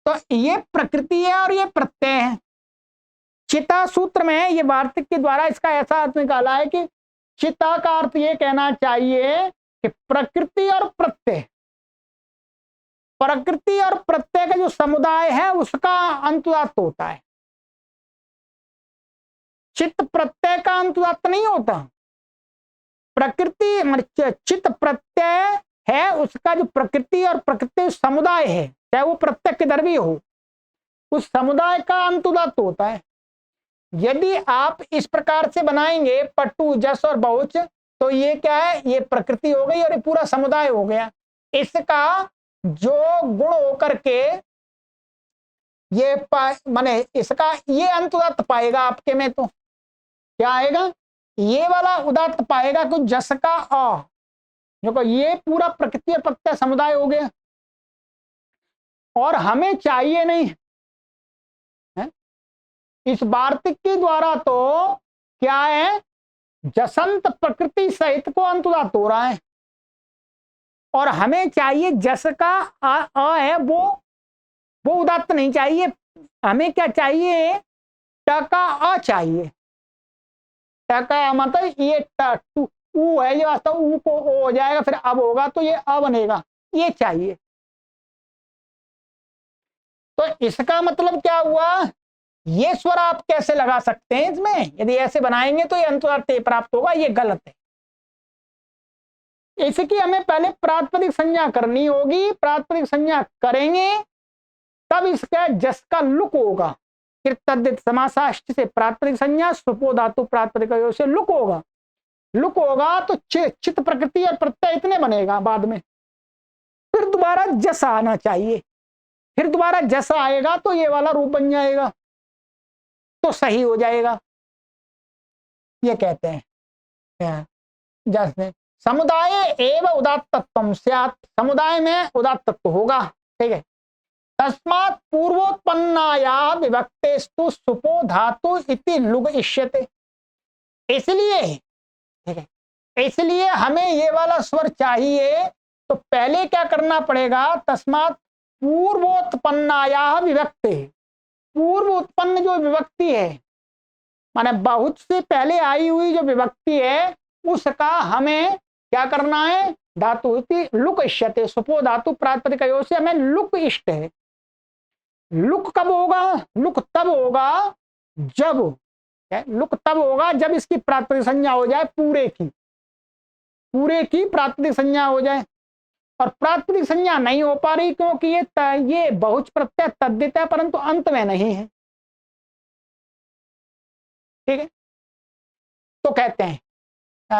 तो ये प्रकृति है और ये प्रत्यय है। चिता सूत्र में ये वार्तिक के द्वारा इसका ऐसा अर्थ निकाला है कि चिता का अर्थ ये कहना चाहिए कि प्रकृति और प्रत्यय, प्रकृति और प्रत्यय का जो समुदाय है उसका अंतुदात्त होता है। चित्त प्रत्यय का अंतुदात्त नहीं होता। प्रकृति चित्त प्रत्यय है उसका जो प्रकृति और प्रकृति समुदाय है, चाहे वो प्रत्यक्ष दर्वी हो, उस समुदाय का अंत उदात्त होता है। यदि आप इस प्रकार से बनाएंगे पट्टू जस और बहुच, तो ये क्या है, ये प्रकृति हो गई और ये पूरा समुदाय हो गया। इसका जो गुण होकर के ये माने इसका ये अंत उदात्त पाएगा आपके में, तो क्या आएगा, ये वाला उदात्त पाएगा कि जस का अ, देखो ये पूरा प्रकृति और प्रत्यय समुदाय हो गया और हमें चाहिए नहीं है? इस वार्तिक के द्वारा तो क्या है, जसंत प्रकृति सहित को अंत उदात्त हो रहा है और हमें चाहिए जस का अ है वो उदात्त नहीं चाहिए, हमें क्या चाहिए, ट का अ चाहिए। ट का मतलब ये ट ऊ है, ये वास्तव ऊ को ओ हो जाएगा, फिर अब होगा तो ये अ बनेगा, ये चाहिए। तो इसका मतलब क्या हुआ, ये स्वर आप कैसे लगा सकते हैं इसमें, यदि ऐसे बनाएंगे तो ये अंतुदात्त प्राप्त होगा, ये गलत है। इसकी हमें पहले प्रातिपदिक संज्ञा करनी होगी, प्रातिपदिक संज्ञा करेंगे तब इसका जस का लुक होगा। फिर तद्धित समासाष्ट से प्रातिपदिक संज्ञा, सुपो धातु प्रातिपदिक से लुक होगा। लुक होगा तो चित्त प्रकृति और प्रत्यय इतने बनेगा बाद में, फिर दोबारा जस आना चाहिए, फिर दोबारा जस आएगा तो ये वाला रूप बन जाएगा, तो सही हो जाएगा। ये कहते हैं जैसे समुदाय एवं उदात्तत्वम स्यात्, समुदाय में उदात्तत्व होगा, ठीक है। तस्मात् पूर्वोत्पन्नाया विभक्तेस्तु सुपो धातु इति लुग इष्यते, इसलिए ठीक है, इसलिए हमें ये वाला स्वर चाहिए, तो पहले क्या करना पड़ेगा, तस्मात् पूर्वोत्पन्नाया विभक्ते, पूर्व उत्पन्न जो विभक्ति है माने बहुत से पहले आई हुई जो विभक्ति है उसका हमें क्या करना है, धातु इति लुक इष्यते, सुपो धातु प्रातिपदिक से हमें लुक इष्ट है। लुक कब होगा, लुक तब होगा जब, लुक तब होगा जब इसकी प्रातिपदिक संज्ञा हो जाए पूरे की प्रातिपदिक संज्ञा हो जाए, और प्रातिपदिक संज्ञा नहीं हो पा रही क्योंकि ये बहुच प्रत्यय तद्धित है परंतु अंत में नहीं है, ठीक है। तो कहते हैं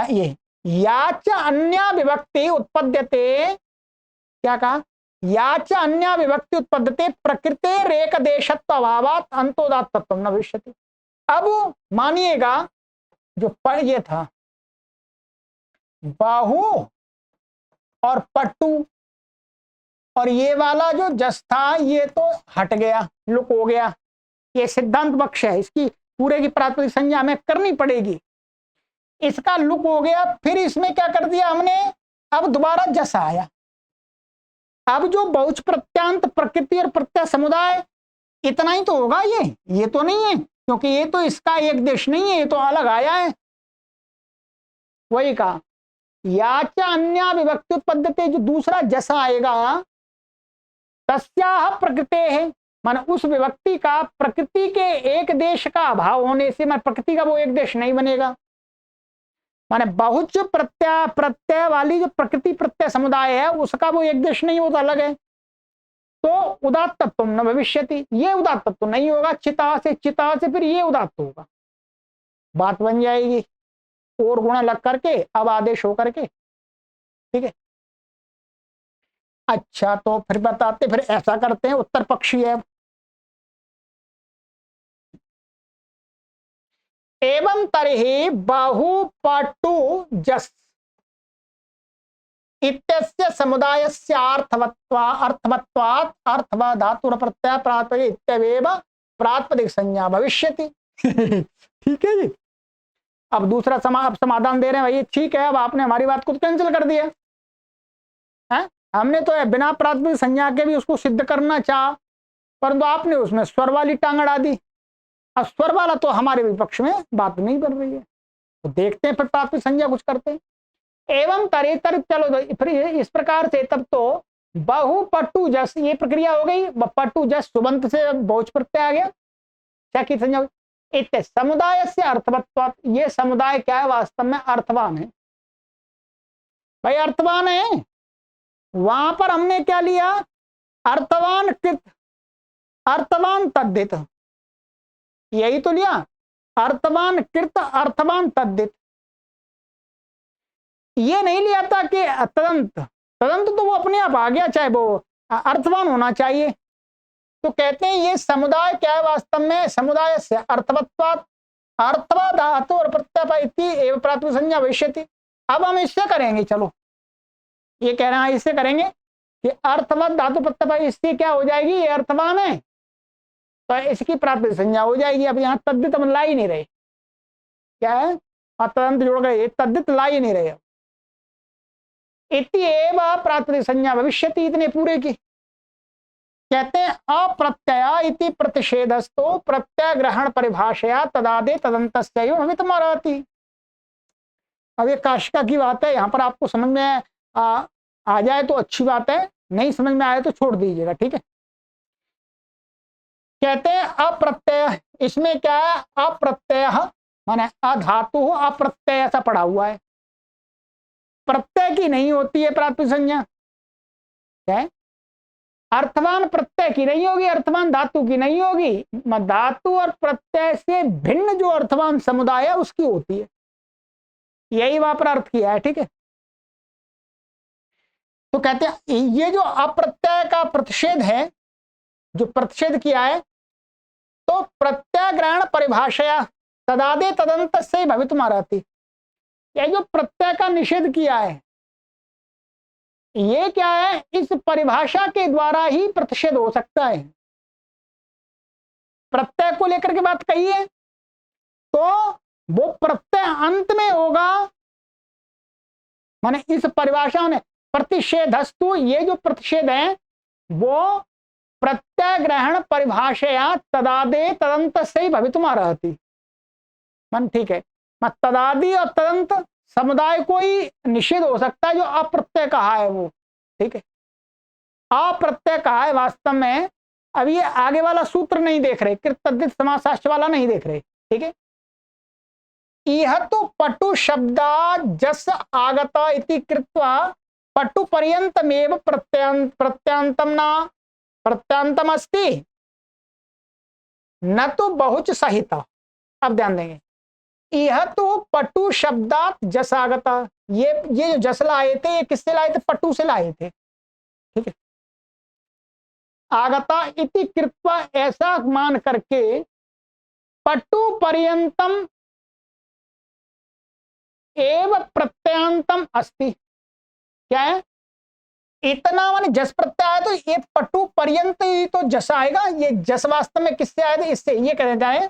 ये याच अन्य विभक्ति उत्पद्यते, क्या कहा, याच अन्य विभक्ति उत्पद्यते प्रकृते रेक देशत्व अभावात अंतोदात्तत्वम न भविष्यति। अब मानिएगा जो पर ये था बाहु और पट्टू और ये वाला जो जस था ये तो हट गया, लुक हो गया, ये सिद्धांत पक्ष है, इसकी पूरे की प्रातिपदिक संज्ञा हमें करनी पड़ेगी। इसका लुक हो गया, फिर इसमें क्या कर दिया हमने, अब दोबारा जस आया। अब जो बहुच प्रत्यांत प्रकृति और प्रत्यय समुदाय इतना ही तो होगा, ये तो नहीं है क्योंकि ये तो इसका एक देश नहीं है, ये तो अलग आया है। वही कहा याच अन्य विभक्ति पद्धति, जो दूसरा जस आएगा तस्याह प्रकृते है, माने उस विभक्ति का प्रकृति के एक देश का अभाव होने से माने प्रकृति का वो एक देश नहीं बनेगा, माने बहुच प्रत्यय वाली जो प्रकृति प्रत्यय समुदाय है उसका वो एक देश नहीं होता, अलग है, तो उदात्त तत्व न भविष्यति, ये उदात्त तत्व नहीं होगा। चिता से फिर ये उदात्त होगा, बात बन जाएगी, और गुणा लग करके अब आदेश होकर के, ठीक है। अच्छा तो फिर बताते, फिर ऐसा करते हैं उत्तर पक्षी है। एवं तरहि बाहु पाटु जस इत्यस्य समुदायस्य अर्थवत्वात् अर्थवा धातुर प्रत्यय प्रातिपदिक इत्यवेव प्रातिपदिक संज्ञा भविष्यति। ठीक है जी। अब दूसरा अब समाधान दे रहे हैं भाई, ठीक है, अब आपने हमारी बात को कैंसिल कर दिया है, हमने तो बिना प्रातिपदिक संज्ञा के भी उसको सिद्ध करना चाहा, परंतु आपने उसमें स्वर वाली टांग अड़ा दी। अब स्वर वाला तो हमारे विपक्ष में बात नहीं बन रही है, तो देखते हैं फिर प्रातिपदिक संज्ञा कुछ करते हैं। एवं तरेतर, चलो फिर इस प्रकार से तब तो बहु पट्टू जस ये प्रक्रिया हो गई, पट्टू जस सुबंत से बहुच प्रत्यय आ गया, क्या की संज्ञा, इत्य समुदाय से अर्थवत्वात्, ये समुदाय क्या है, वास्तव में अर्थवान है भाई, अर्थवान है। वहां पर हमने क्या लिया, अर्थवान कृत, अर्थवान तद्धित, यही तो लिया, अर्थवान कृत अर्थवान तद्धित। ये नहीं लिया था कि तदंत, तदंत तो वो अपने आप आ गया, चाहे वो अर्थवान होना चाहिए। तो कहते हैं ये समुदाय क्या है वास्तव में, समुदाय से अर्थवत्वात्, अर्थवा धातु और प्रत्यय एवं प्राथमिक संज्ञा भविष्यति। अब हम इससे करेंगे, चलो ये कह रहे हैं इससे करेंगे कि अर्थवत धातु प्रत्यय, इससे क्या हो जाएगी, ये अर्थवान है तो इसकी प्राथमिक संज्ञा हो जाएगी। अब यहाँ तद्धित हम ला ही नहीं रहे, क्या है, तदंत जोड़ गए, तद्धित ला ही नहीं रहे। इति एवं प्राथमिक संज्ञा भविष्यति, इतने पूरे की। कहते हैं अप्रत्यय इति प्रतिषेधस्तो प्रत्यय ग्रहण परिभाषया तदादे तदंतस्यैवमितमर्हति। अब ये काशिका की बात है, यहाँ पर आपको समझ में आ जाए तो अच्छी बात है, नहीं समझ में आए तो छोड़ दीजिएगा, ठीक है। कहते हैं अप्रत्यय, इसमें क्या है, अप्रत्यय माने अधातु अप्रत्यय ऐसा पढ़ा हुआ है, प्रत्यय की नहीं होती है प्राथमिक संज्ञा, क्या है, अर्थवान प्रत्यय की नहीं होगी, अर्थवान धातु की नहीं होगी, धातु और प्रत्यय से भिन्न जो अर्थवान समुदाय है उसकी होती है, यही वहां पर अर्थ किया है, ठीक है। तो कहते हैं ये जो अप्रत्यय का प्रतिषेध है, जो प्रतिषेध किया है, तो प्रत्यय ग्रहण परिभाषया तदादे तदंत से भवितुमर्हति, यह जो प्रत्यय का निषेध किया है ये क्या है, इस परिभाषा के द्वारा ही प्रतिषेध हो सकता है। प्रत्यय को लेकर के बात कही है तो वो प्रत्यय अंत में होगा, माने इस परिभाषा में प्रतिषेधस्तु, ये जो प्रतिषेध है वो प्रत्यय ग्रहण परिभाषया तदादे तदंत से ही भवितुमर्हति, मन ठीक है, तदादि और तदंत समुदाय को ही निषेध हो सकता है जो अप्रत्यय कहा है वो, ठीक है। अप्रत्यय कहा है वास्तव में, अब ये आगे वाला सूत्र नहीं देख रहे, कृतद्धित समासाश्च वाला नहीं देख रहे, ठीक है। इह तो पटु शब्दा जस आगत इति कृत्वा पटु पर्यंतमेव प्रत्यांतम न प्रत्यांतम अस्ति न तो बहुच सहित। अब ध्यान देंगे, यह तो पटु शब्दात जस आगता, ये जो जस लाए थे ये किससे लाए थे, पटु से लाए थे, ठीक है। आगता इति कृत्वा, ऐसा मान करके, पटु पर्यंतम एव प्रत्यांतम अस्ति, क्या है, इतना माने जस प्रत्यय आया तो ये पटु पर्यंत ही तो जस आएगा, ये जस वास्तव में किससे आया था, इससे। ये कहना चाहे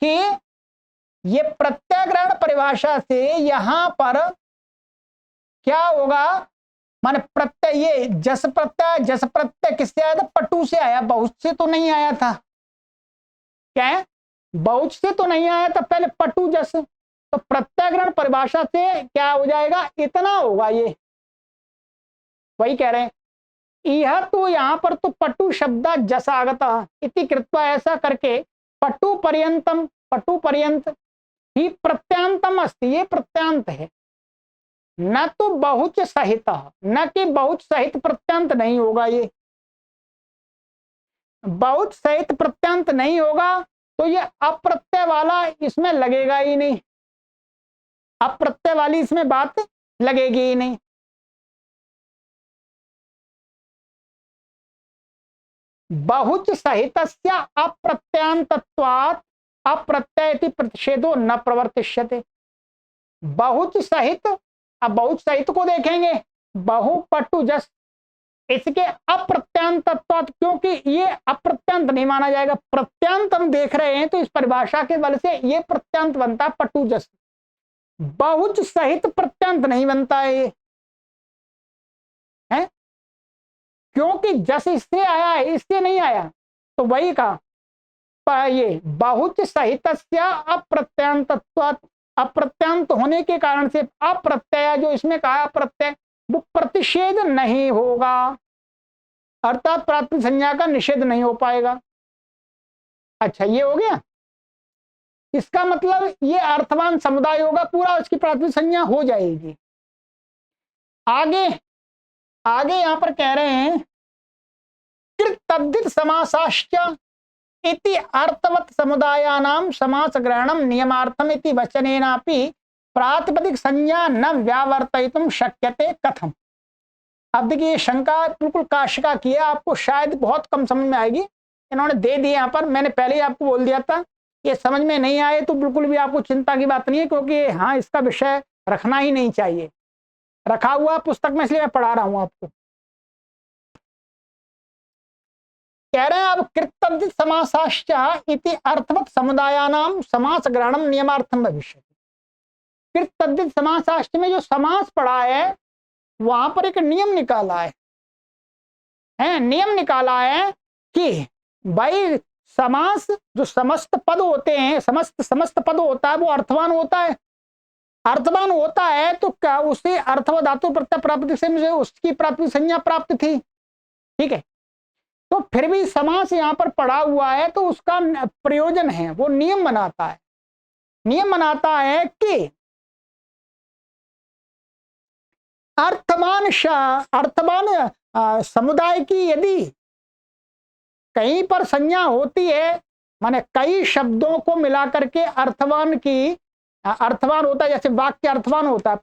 कि ये प्रत्यय ग्रहण परिभाषा से यहां पर क्या होगा, माने प्रत्यय, ये जस प्रत्यय किससे आया था, पटु से आया, बहुत से तो नहीं आया था, क्या है, बहुत से तो नहीं आया था पहले पटु जस, तो प्रत्यय ग्रहण परिभाषा से क्या हो जाएगा, इतना होगा, ये वही कह रहे हैं। यह तो यहां पर तो पटु शब्द जस आगता इति कृत्वा, ऐसा करके पटु पर्यंतम, पटु पर्यंत ही प्रत्यांतम अस्ति, ये प्रत्यांत है, न तो बहुच सहित, न कि बहुच सहित प्रत्यांत नहीं होगा, ये बहुत सहित प्रत्यांत नहीं होगा तो ये अप्रत्यय वाला इसमें लगेगा ही नहीं, अप्रत्यय वाली इसमें बात लगेगी ही नहीं। बहुच सहितस्य अप्रत्यांतत्वात् अप्रत्यय प्रतिषेधो न प्रवर्तिष्यते। बहुच सहित, अब बहुच सहित को देखेंगे, बहुपटु जस, इसके अप्रत्यांतत्वात्, क्योंकि ये अप्रत्यांत नहीं माना जाएगा, प्रत्यांत हम देख रहे हैं तो इस परिभाषा के बल से ये प्रत्यांत बनता है पटु जस, बहुच सहित प्रत्यांत नहीं बनता है ये, है क्योंकि जस इससे आया है, इससे नहीं आया, तो वही कहा ये बहुत सहित अप्रत्यांतत्वात्, अप्रत्यांत होने के कारण से अप्रत्यय जो इसमें कहा अप्रत्यय, वो प्रतिषेध नहीं होगा, अर्थात प्राथमिक संज्ञा का निषेध नहीं हो पाएगा। अच्छा ये हो गया, इसका मतलब ये अर्थवान समुदाय होगा पूरा, उसकी प्राथमिक संज्ञा हो जाएगी। आगे आगे यहां पर कह रहे हैं कृतद्धित समासाश्च इति अर्थवत् समुदायानां समास ग्रहणम नियमार्थम इति वचनेनापि प्रातिपदिक संज्ञा न व्यावर्तयितुम शक्यते कथम। अब देखिए शंका बिल्कुल काशिका की है, आपको शायद बहुत कम समझ में आएगी, इन्होंने दे दिए यहाँ पर। मैंने पहले ही आपको बोल दिया था, ये समझ में नहीं आए तो बिल्कुल भी आपको चिंता की बात नहीं है, क्योंकि हाँ इसका विषय रखना ही नहीं चाहिए, रखा हुआ पुस्तक में, इसलिए मैं पढ़ा रहा हूं आपको। कह रहे हैं अब कृतद्धित समासाश्च इति अर्थवत् समुदायानाम समास ग्रहणम नियमार्थम भविष्यति। कृतद्धित समासाश्च में जो समास पढ़ा है वहां पर एक नियम निकाला है नियम निकाला है कि भाई समास जो समस्त पद होते हैं, समस्त पद होता है वो अर्थवान होता है। अर्थवान होता है तो क्या उसे अर्थव धातु प्रत्यय प्राप्ति से उसकी प्राप्ति संज्ञा प्राप्त थी, ठीक है। तो फिर भी समास यहां पर पड़ा हुआ है तो उसका प्रयोजन है, वो नियम बनाता है। नियम बनाता है कि अर्थवान समुदाय की यदि कहीं पर संज्ञा होती है, माने कई शब्दों को मिलाकर के अर्थवान होता है। जैसे वाक्य अर्थवान होता है,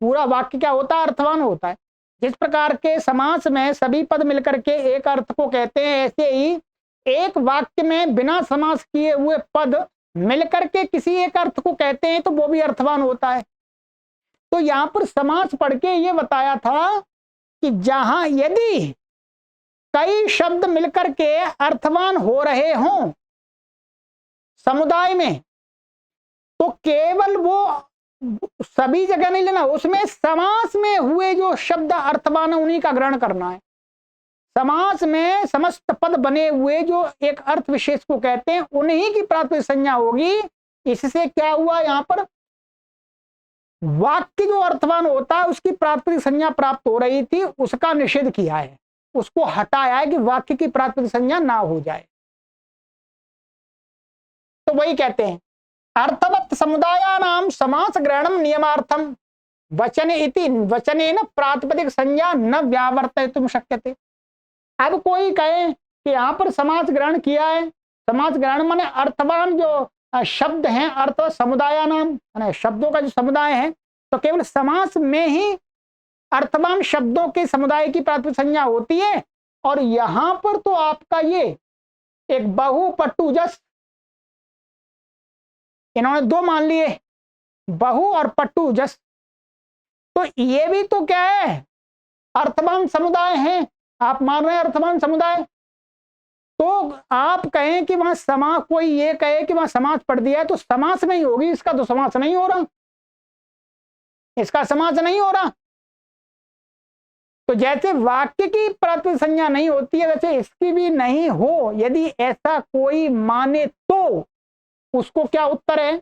पूरा वाक्य क्या होता है, अर्थवान होता है। जिस प्रकार के समास में सभी पद मिलकर के एक अर्थ को कहते हैं, ऐसे ही एक वाक्य में बिना समास किए हुए पद मिलकर के किसी एक अर्थ को कहते हैं तो वो भी अर्थवान होता है। तो यहां पर समास पढ़ के ये बताया था कि जहां यदि कई शब्द मिलकर के अर्थवान हो रहे हों समुदाय में, तो केवल वो सभी जगह नहीं लेना, उसमें समास में हुए जो शब्द अर्थवान है उन्हीं का ग्रहण करना है। समास में समस्त पद बने हुए जो एक अर्थ विशेष को कहते हैं उन्हीं की प्राप्त संज्ञा होगी। इससे क्या हुआ, यहां पर वाक्य जो अर्थवान होता है उसकी प्राप्त संज्ञा प्राप्त हो रही थी, उसका निषेध किया है, उसको हटाया है कि वाक्य की प्राप्त संज्ञा ना हो जाए। तो वही कहते हैं अर्थवत् समुदायानाम समास ग्रहणम नियमार्थम वचन इति वचनेन प्रातिपदिक संज्ञा न व्यावर्तयितुम शक्यते। अब कोई कहे कि यहां पर समास ग्रहण किया है, समास ग्रहण माने अर्थवान जो शब्द हैं, अर्थ समुदायानाम माने शब्दों का जो समुदाय है, तो केवल समास में ही अर्थवान शब्दों के समुदाय की प्रातिपदिक संज्ञा होती है। और यहां पर तो आपका ये एक बहुपट्टुजस, इन्होंने दो मान लिए, बहु और पट्टुजस, तो ये भी तो क्या है, अर्थवान समुदाय हैं। आप मान रहे हैं अर्थवान समुदाय, तो आप कहें कि वहां कोई ये कहे कि वहां समास पढ़ दिया है तो समास में ही होगी, इसका तो समास नहीं हो रहा, इसका समास नहीं हो रहा। तो जैसे वाक्य की प्रातिपदिक संज्ञा नहीं होती है वैसे इसकी भी नहीं हो, यदि ऐसा कोई माने तो उसको क्या उत्तर है,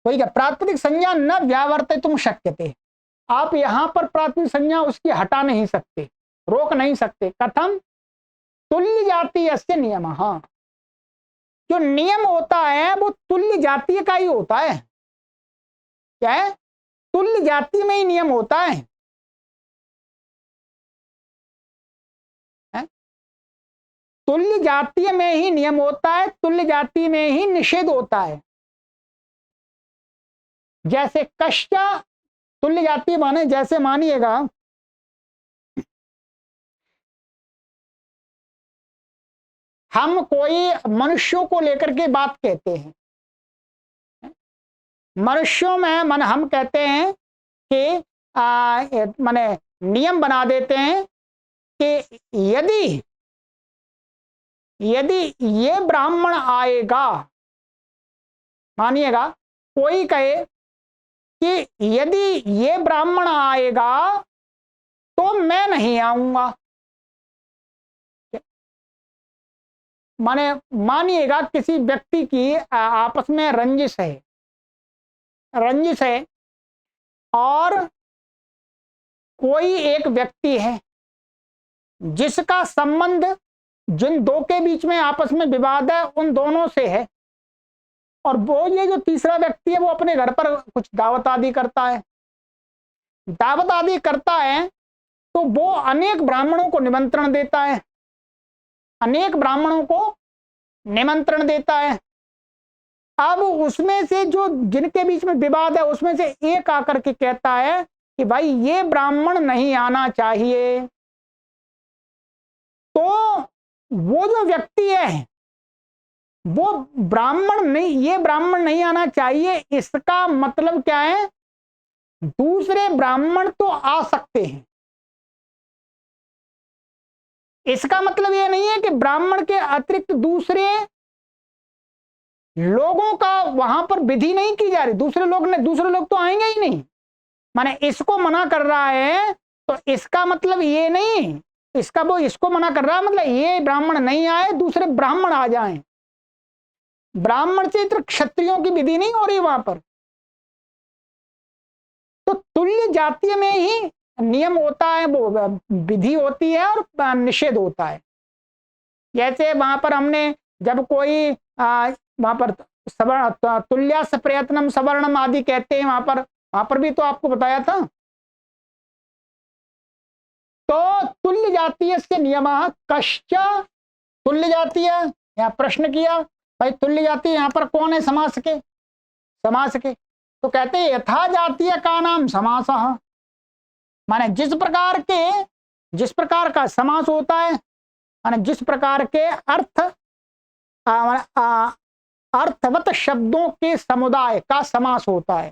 वही क्या, प्रातिपदिक संज्ञा न व्यावर्तयितुम शक्यते। आप यहां पर प्रातिपदिक संज्ञा उसकी हटा नहीं सकते, रोक नहीं सकते। कथम, तुल्य जातीय से नियम, हाँ जो नियम होता है वो तुल्य जातीय का ही होता है। क्या है, तुल्य जाति में ही नियम होता है। तुल्य जातीय में ही नियम होता है, तुल्य जाति में ही निषेध होता है। जैसे कश्चा तुल्य जाति माने, जैसे मानिएगा हम कोई मनुष्यों को लेकर के बात कहते हैं, मनुष्यों में मन हम कहते हैं कि माने नियम बना देते हैं कि यदि ये ब्राह्मण आएगा, मानिएगा कोई कहे कि यदि ये ब्राह्मण आएगा तो मैं नहीं आऊंगा, माने मानिएगा किसी व्यक्ति की आपस में रंजिश है और कोई एक व्यक्ति है जिसका संबंध जिन दो के बीच में आपस में विवाद है उन दोनों से है, और वो ये जो तीसरा व्यक्ति है वो अपने घर पर कुछ दावत आदि करता है, तो वो अनेक ब्राह्मणों को निमंत्रण देता है, अनेक ब्राह्मणों को निमंत्रण देता है। अब उसमें से जो जिनके बीच में विवाद है उसमें से एक आकर के कहता है कि भाई ये ब्राह्मण नहीं आना चाहिए। तो वो जो व्यक्ति है वो ब्राह्मण नहीं, ये ब्राह्मण नहीं आना चाहिए, इसका मतलब क्या है, दूसरे ब्राह्मण तो आ सकते हैं। इसका मतलब ये नहीं है कि ब्राह्मण के अतिरिक्त दूसरे लोगों का वहां पर विधि नहीं की जा रही, दूसरे लोग तो आएंगे ही नहीं। माने इसको मना कर रहा है तो इसका मतलब ये नहीं, इसको मना कर रहा है मतलब ये ब्राह्मण नहीं आए, दूसरे ब्राह्मण आ जाएं। ब्राह्मण से इतर क्षत्रियों की विधि नहीं हो रही वहां पर। तो तुल्य जातीय में ही नियम होता है, वो विधि होती है और निषेध होता है। जैसे वहां पर हमने जब कोई वहां पर तुल्यास प्रयत्नम सवर्णम आदि कहते हैं, वहां पर भी तो आपको बताया था। तो तुल्य जातीय से नियम कश्च तुल्य जातीय, यहां प्रश्न किया भाई तुल्य जातीय यहां पर कौन है समास के, तो कहते हैं यथा जातीय का नाम समास, माने जिस प्रकार का समास होता है, माने जिस प्रकार के अर्थवत शब्दों के समुदाय का समास होता है।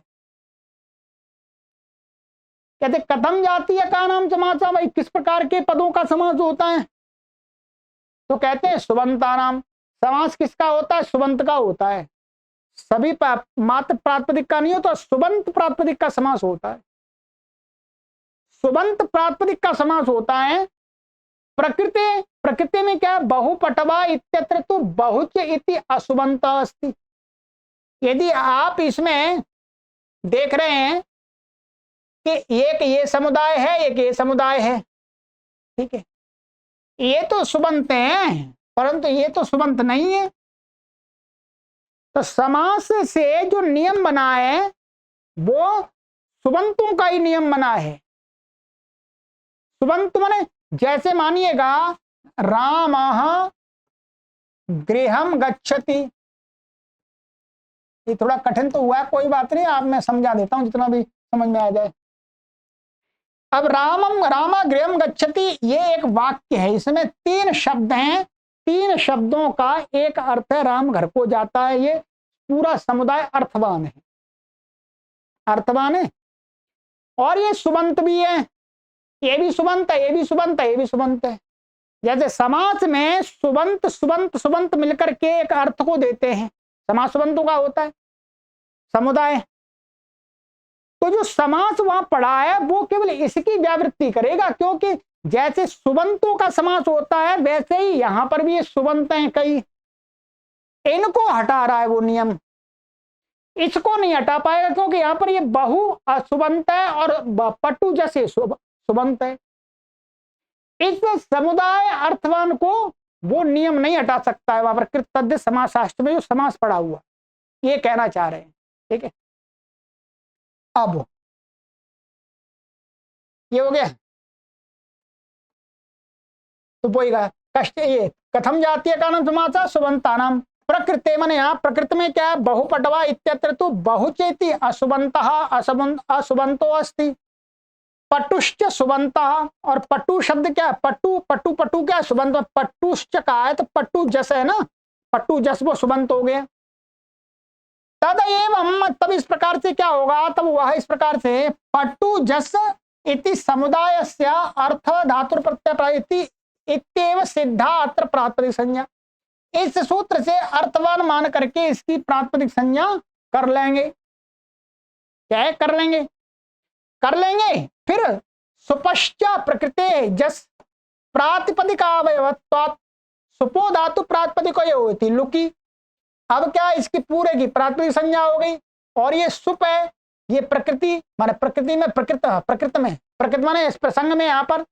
कहते कथम जातीय का नाम समास, भाई किस प्रकार के पदों का समास होता है, तो कहते हैं सुबंता नाम। समास किसका होता है, सुबंत का होता है। सभी मात्र प्रातिपदिक का नहीं होता, सुबंत प्रातिपदिक का समास होता है। सुबंत प्रातिपदिक का समास होता है। प्रकृति में क्या बहुपटवा इत्यत्र तो बहुच इति असुबंत अस्ति। यदि आप इसमें देख रहे हैं कि एक ये समुदाय है, एक ये समुदाय है, ठीक है, ये तो सुबंत हैं परंतु ये तो सुबंत नहीं है। तो समास से जो नियम बना है वो सुबंतों का ही नियम बना है। सुबंत माने जैसे मानिएगा रामः गृहम गच्छति, ये थोड़ा कठिन तो हुआ है, कोई बात नहीं, आप मैं समझा देता हूं जितना भी समझ में आ जाए। अब रामा गृहम गच्छति ये एक वाक्य है, इसमें 3 शब्द हैं, 3 शब्दों का एक अर्थ है राम घर को जाता है। ये पूरा समुदाय अर्थवान है, अर्थवान है। और ये सुबंत भी है, ये भी सुबंत है, ये भी सुबंत है, ये भी सुबंत है। जैसे समास में सुबंत सुबंत सुबंत मिलकर के एक अर्थ को देते हैं, समास सुबंतों का होता है समुदाय। तो जो समास वहां पढ़ा है वो केवल इसकी व्यावृत्ति करेगा, क्योंकि जैसे सुबंतों का समास होता है वैसे ही यहां पर भी ये सुबंत हैं कई, इनको हटा रहा है वो नियम, इसको नहीं हटा पाएगा क्योंकि यहां पर ये बहु असुबंत है और पटु जैसे सुबंत है। इस समुदाय अर्थवान को वो नियम नहीं हटा सकता है वहां पर कृतज्ञ समास शास्त्र में जो समास पड़ा हुआ, ये कहना चाह रहे हैं, ठीक है। अब ये हो गया, तो बोलेगा कष्ट ये कथम जातीय का नाम समासा सुबंता नाम प्रकृति माने यहाँ प्रकृति में क्या है बहुपटवा इत्यत्र तो बहुचेति असुबंतः असुबंतो अस्ति पटुश्च सुबंतः। और पटु शब्द क्या है, पटु पटु पटु क्या सुबंत, पटुश्च का है तो पटु जस है ना, पटु जस वो सुबंत हो गया। तद एवं तब इस प्रकार से क्या होगा, तब वह इस प्रकार से पटु जस इति समुदायस्य अर्थ धातु प्रत्यय प्रायति इत्येव सिद्धा अत्र प्रातिपदिक संज्ञा। इस सूत्र से अर्थवान मान करके इसकी प्रातिपदिक संज्ञा कर लेंगे। क्या है, कर लेंगे। फिर सुपश्च प्रकृते जस प्रातिपदिक अवयवत्वात् सुपो धातु प्रातिपदिक होती लुकी। अब क्या इसकी पूरे की प्रातिपदिक संज्ञा हो गई, और ये सुप है, ये प्रकृति माने प्रकृति में प्रकृत माने इस प्रसंग में यहाँ पर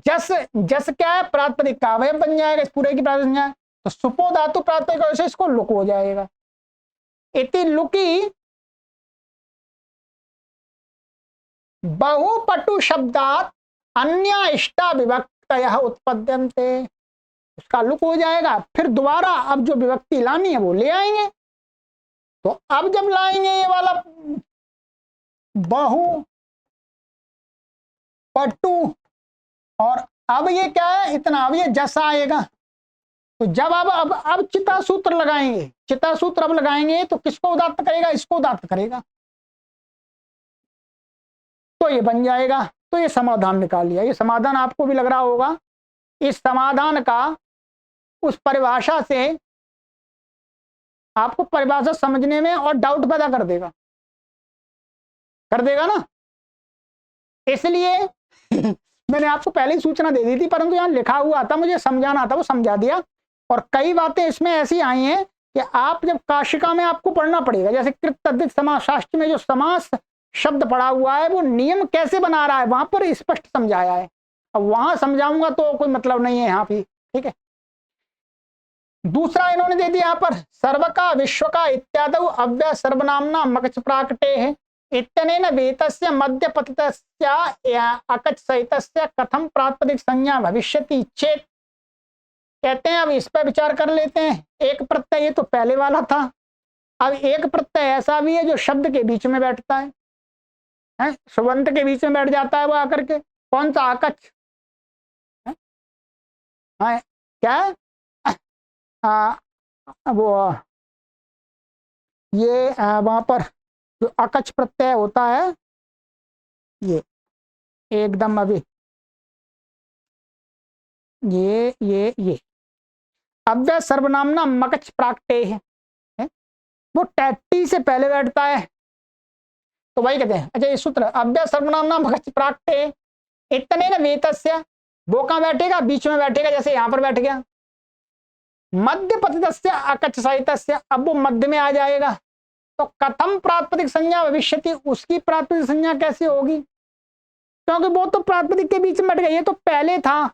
जस क्या है प्रातिपदिक का अवयव बन जाएगा इस पूरे की प्रातिपदिक संज्ञा, तो सुपो धातु प्रातिपदिक वैसे इसको लुक हो जाएगा। इति लुकी बहुपटु शब्दात अन्य इष्टा विभक्तयः उत्पद्यन्ते, उसका लुक हो जाएगा। फिर दोबारा अब जो विभक्ति लानी है वो ले आएंगे। तो अब जब लाएंगे ये वाला बहु पटु, और अब ये क्या है इतना, अब ये जस आएगा। तो जब अब चिता सूत्र लगाएंगे, चिता सूत्र अब लगाएंगे तो किसको उदात्त करेगा, इसको उदात्त करेगा, तो ये बन जाएगा। तो ये समाधान निकाल लिया। ये समाधान आपको भी लग रहा होगा, इस समाधान का उस परिभाषा से आपको परिभाषा समझने में और डाउट पैदा कर देगा ना। इसलिए मैंने आपको पहले ही सूचना दे दी थी, परंतु यहां लिखा हुआ था, मुझे समझाना था, वो समझा दिया। और कई बातें इसमें ऐसी आई हैं कि आप जब काशिका में आपको पढ़ना पड़ेगा, जैसे कृत तद्धित समास शास्त्र में जो समास शब्द पढ़ा हुआ है वो नियम कैसे बना रहा है वहां पर स्पष्ट समझाया है। अब वहां समझाऊंगा तो कोई मतलब नहीं है यहाँ भी, ठीक है। दूसरा इन्होंने दे दिया यहाँ पर, सर्व का विश्व का इत्यादि अव्यय सर्वनामना मकच प्राकटे है इत्यनेन वेतस्य मध्य पतितस्य अकच सहितस्य कथम प्रातिपदिक संज्ञा भविष्यति चेत। कहते हैं अब इस पर विचार कर लेते हैं। एक प्रत्यय, ये तो पहले वाला था, अब एक प्रत्यय ऐसा भी है जो शब्द के बीच में बैठता है, सुबंत के बीच में बैठ जाता है वो आकर के। कौन सा, अकच है? क्या वो ये वहां पर जो अकच प्रत्यय होता है ये एकदम अभी ये अव्यय सर्वनामना मकच प्राकटे है, वो टैटी से पहले बैठता है। तो वही कहते हैं, अच्छा ये सूत्र अव्यय सर्वनामना मकच प्राकटे इतने न वेतस्य, वो कहां बैठेगा, बीच में बैठेगा, जैसे यहां पर बैठ गया। मध्य पतितस्य अकच सहितस्य, अब वो मध्य में आ जाएगा। तो कथम प्रातिपदिक संज्ञा भविष्यति, उसकी प्रातिपदिक संज्ञा कैसे होगी, क्योंकि वो तो प्रातिपदिक के बीच में बैठ गया, ये तो पहले था।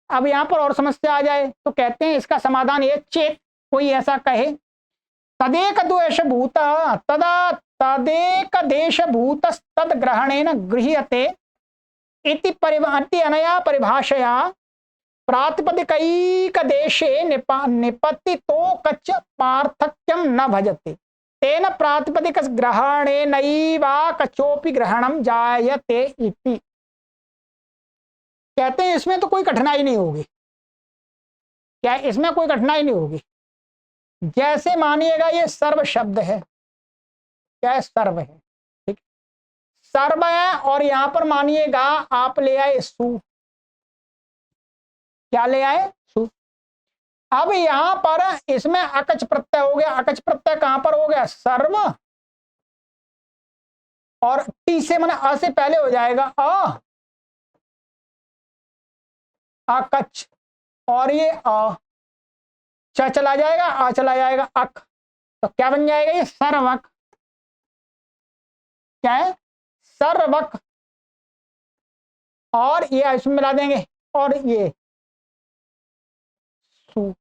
अब यहां पर और समस्या आ जाए तो कहते हैं इसका समाधान ये, चेत कोई ऐसा कहे तदेक द्वेष भूत तदा तदेक देश भूत तद ग्रहणेन गृह्यते इति अनया परिभाषया प्रातिपदिकैक देशे निपत्ति तो कच पार्थक्यम न भजते तेन प्रातिपदिक ग्रहणेनैवा कचोपि ग्रहणम जायते इति। कहते हैं इसमें तो कोई कठिनाई नहीं होगी। क्या इसमें कोई कठिनाई नहीं होगी? जैसे मानिएगा ये सर्व शब्द है, क्या है, सर्व है, ठीक, सर्व है, और यहां पर मानिएगा आप ले आए सु, क्या ले आए, सु। अब यहां पर इसमें अकच प्रत्यय हो गया। अकच प्रत्यय कहां पर हो गया, सर्व, और टी से माने अ से पहले हो जाएगा अकच, और ये च चला जाएगा, आ चला जाएगा, अक, तो क्या बन जाएगा, ये सर्वक। क्या है, सर्वक, और ये इसमें मिला देंगे, और ये सु।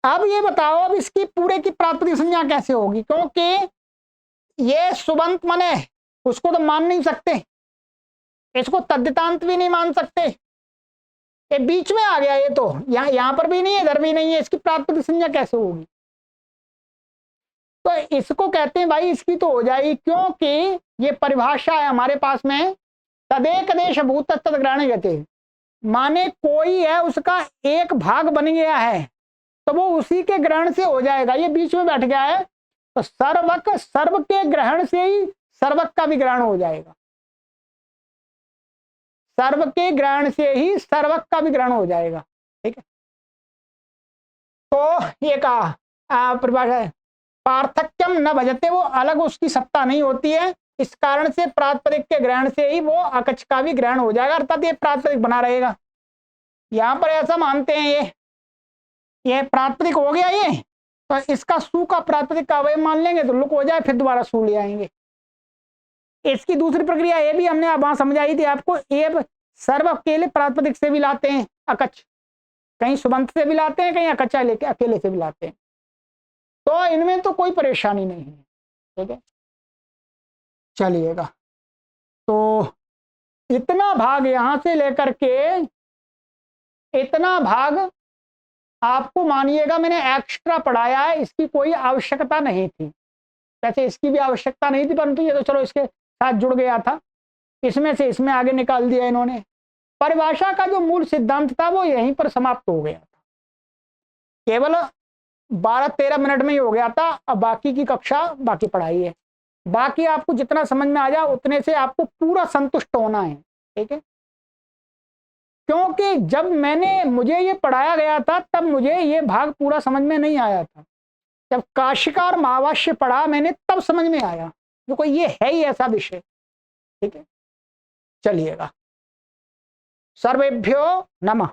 अब ये बताओ, अब इसकी पूरे की प्रातिपदिक संज्ञा कैसे होगी, क्योंकि ये सुबंत माने उसको तो मान नहीं सकते, इसको तद्धितांत भी नहीं मान सकते, ये बीच में आ गया, ये तो यहां पर भी नहीं है, इधर भी नहीं है, इसकी प्रातिपदिक संज्ञा कैसे होगी। तो इसको कहते हैं भाई इसकी तो हो जाएगी, क्योंकि ये परिभाषा है हमारे पास में, तदेक देश भूत तद ग्रहण गते, माने कोई है उसका एक भाग बन गया है तो वो उसी के ग्रहण से हो जाएगा। ये बीच में बैठ गया है तो सर्वक, सर्व के ग्रहण से ही सर्वक का भी ग्रहण हो जाएगा, सर्व के ग्रहण से ही सर्वक का भी ग्रहण हो जाएगा, ठीक है। तो ये कहा परिभाषा है, पार्थक्यम न भजते, वो अलग उसकी सत्ता नहीं होती है, इस कारण से प्रातिपदिक के ग्रहण से ही वो अकच का भी ग्रहण हो जाएगा, अर्थात ये प्रातिपदिक बना रहेगा। यहां पर ऐसा मानते हैं ये प्रातिपदिक हो गया, ये तो इसका सु का प्रातिपदिक का अवयव मान लेंगे तो लुक हो जाए, फिर दोबारा सु ले आएंगे। इसकी दूसरी प्रक्रिया ये भी हमने वहां समझाई थी आपको, एव सर्व अकेले प्रातिपदिक से भी लाते हैं अकच, कहीं सुबंत से भी लाते हैं, कहीं अकचा लेके अकेले से भी लाते हैं, तो इनमें तो कोई परेशानी नहीं है, ठीक है। चलिएगा, तो इतना भाग यहां से लेकर के इतना भाग आपको मानिएगा मैंने एक्स्ट्रा पढ़ाया है, इसकी कोई आवश्यकता नहीं थी। वैसे इसकी भी आवश्यकता नहीं थी, परंतु ये तो चलो इसके साथ जुड़ गया था, इसमें से इसमें आगे निकाल दिया इन्होंने। परिभाषा का जो मूल सिद्धांत था वो यहीं पर समाप्त हो गया था, केवल 12-13 मिनट में ही हो गया था। अब बाकी की कक्षा बाकी पढ़ाई है, बाकी आपको जितना समझ में आ जाए उतने से आपको पूरा संतुष्ट होना है, ठीक है। क्योंकि जब मुझे ये पढ़ाया गया था तब मुझे ये भाग पूरा समझ में नहीं आया था, जब काशिका और महाभाष्य पढ़ा मैंने तब समझ में आया जो कोई ये है ही ऐसा विषय, ठीक है। चलिएगा, सर्वेभ्यो नमः।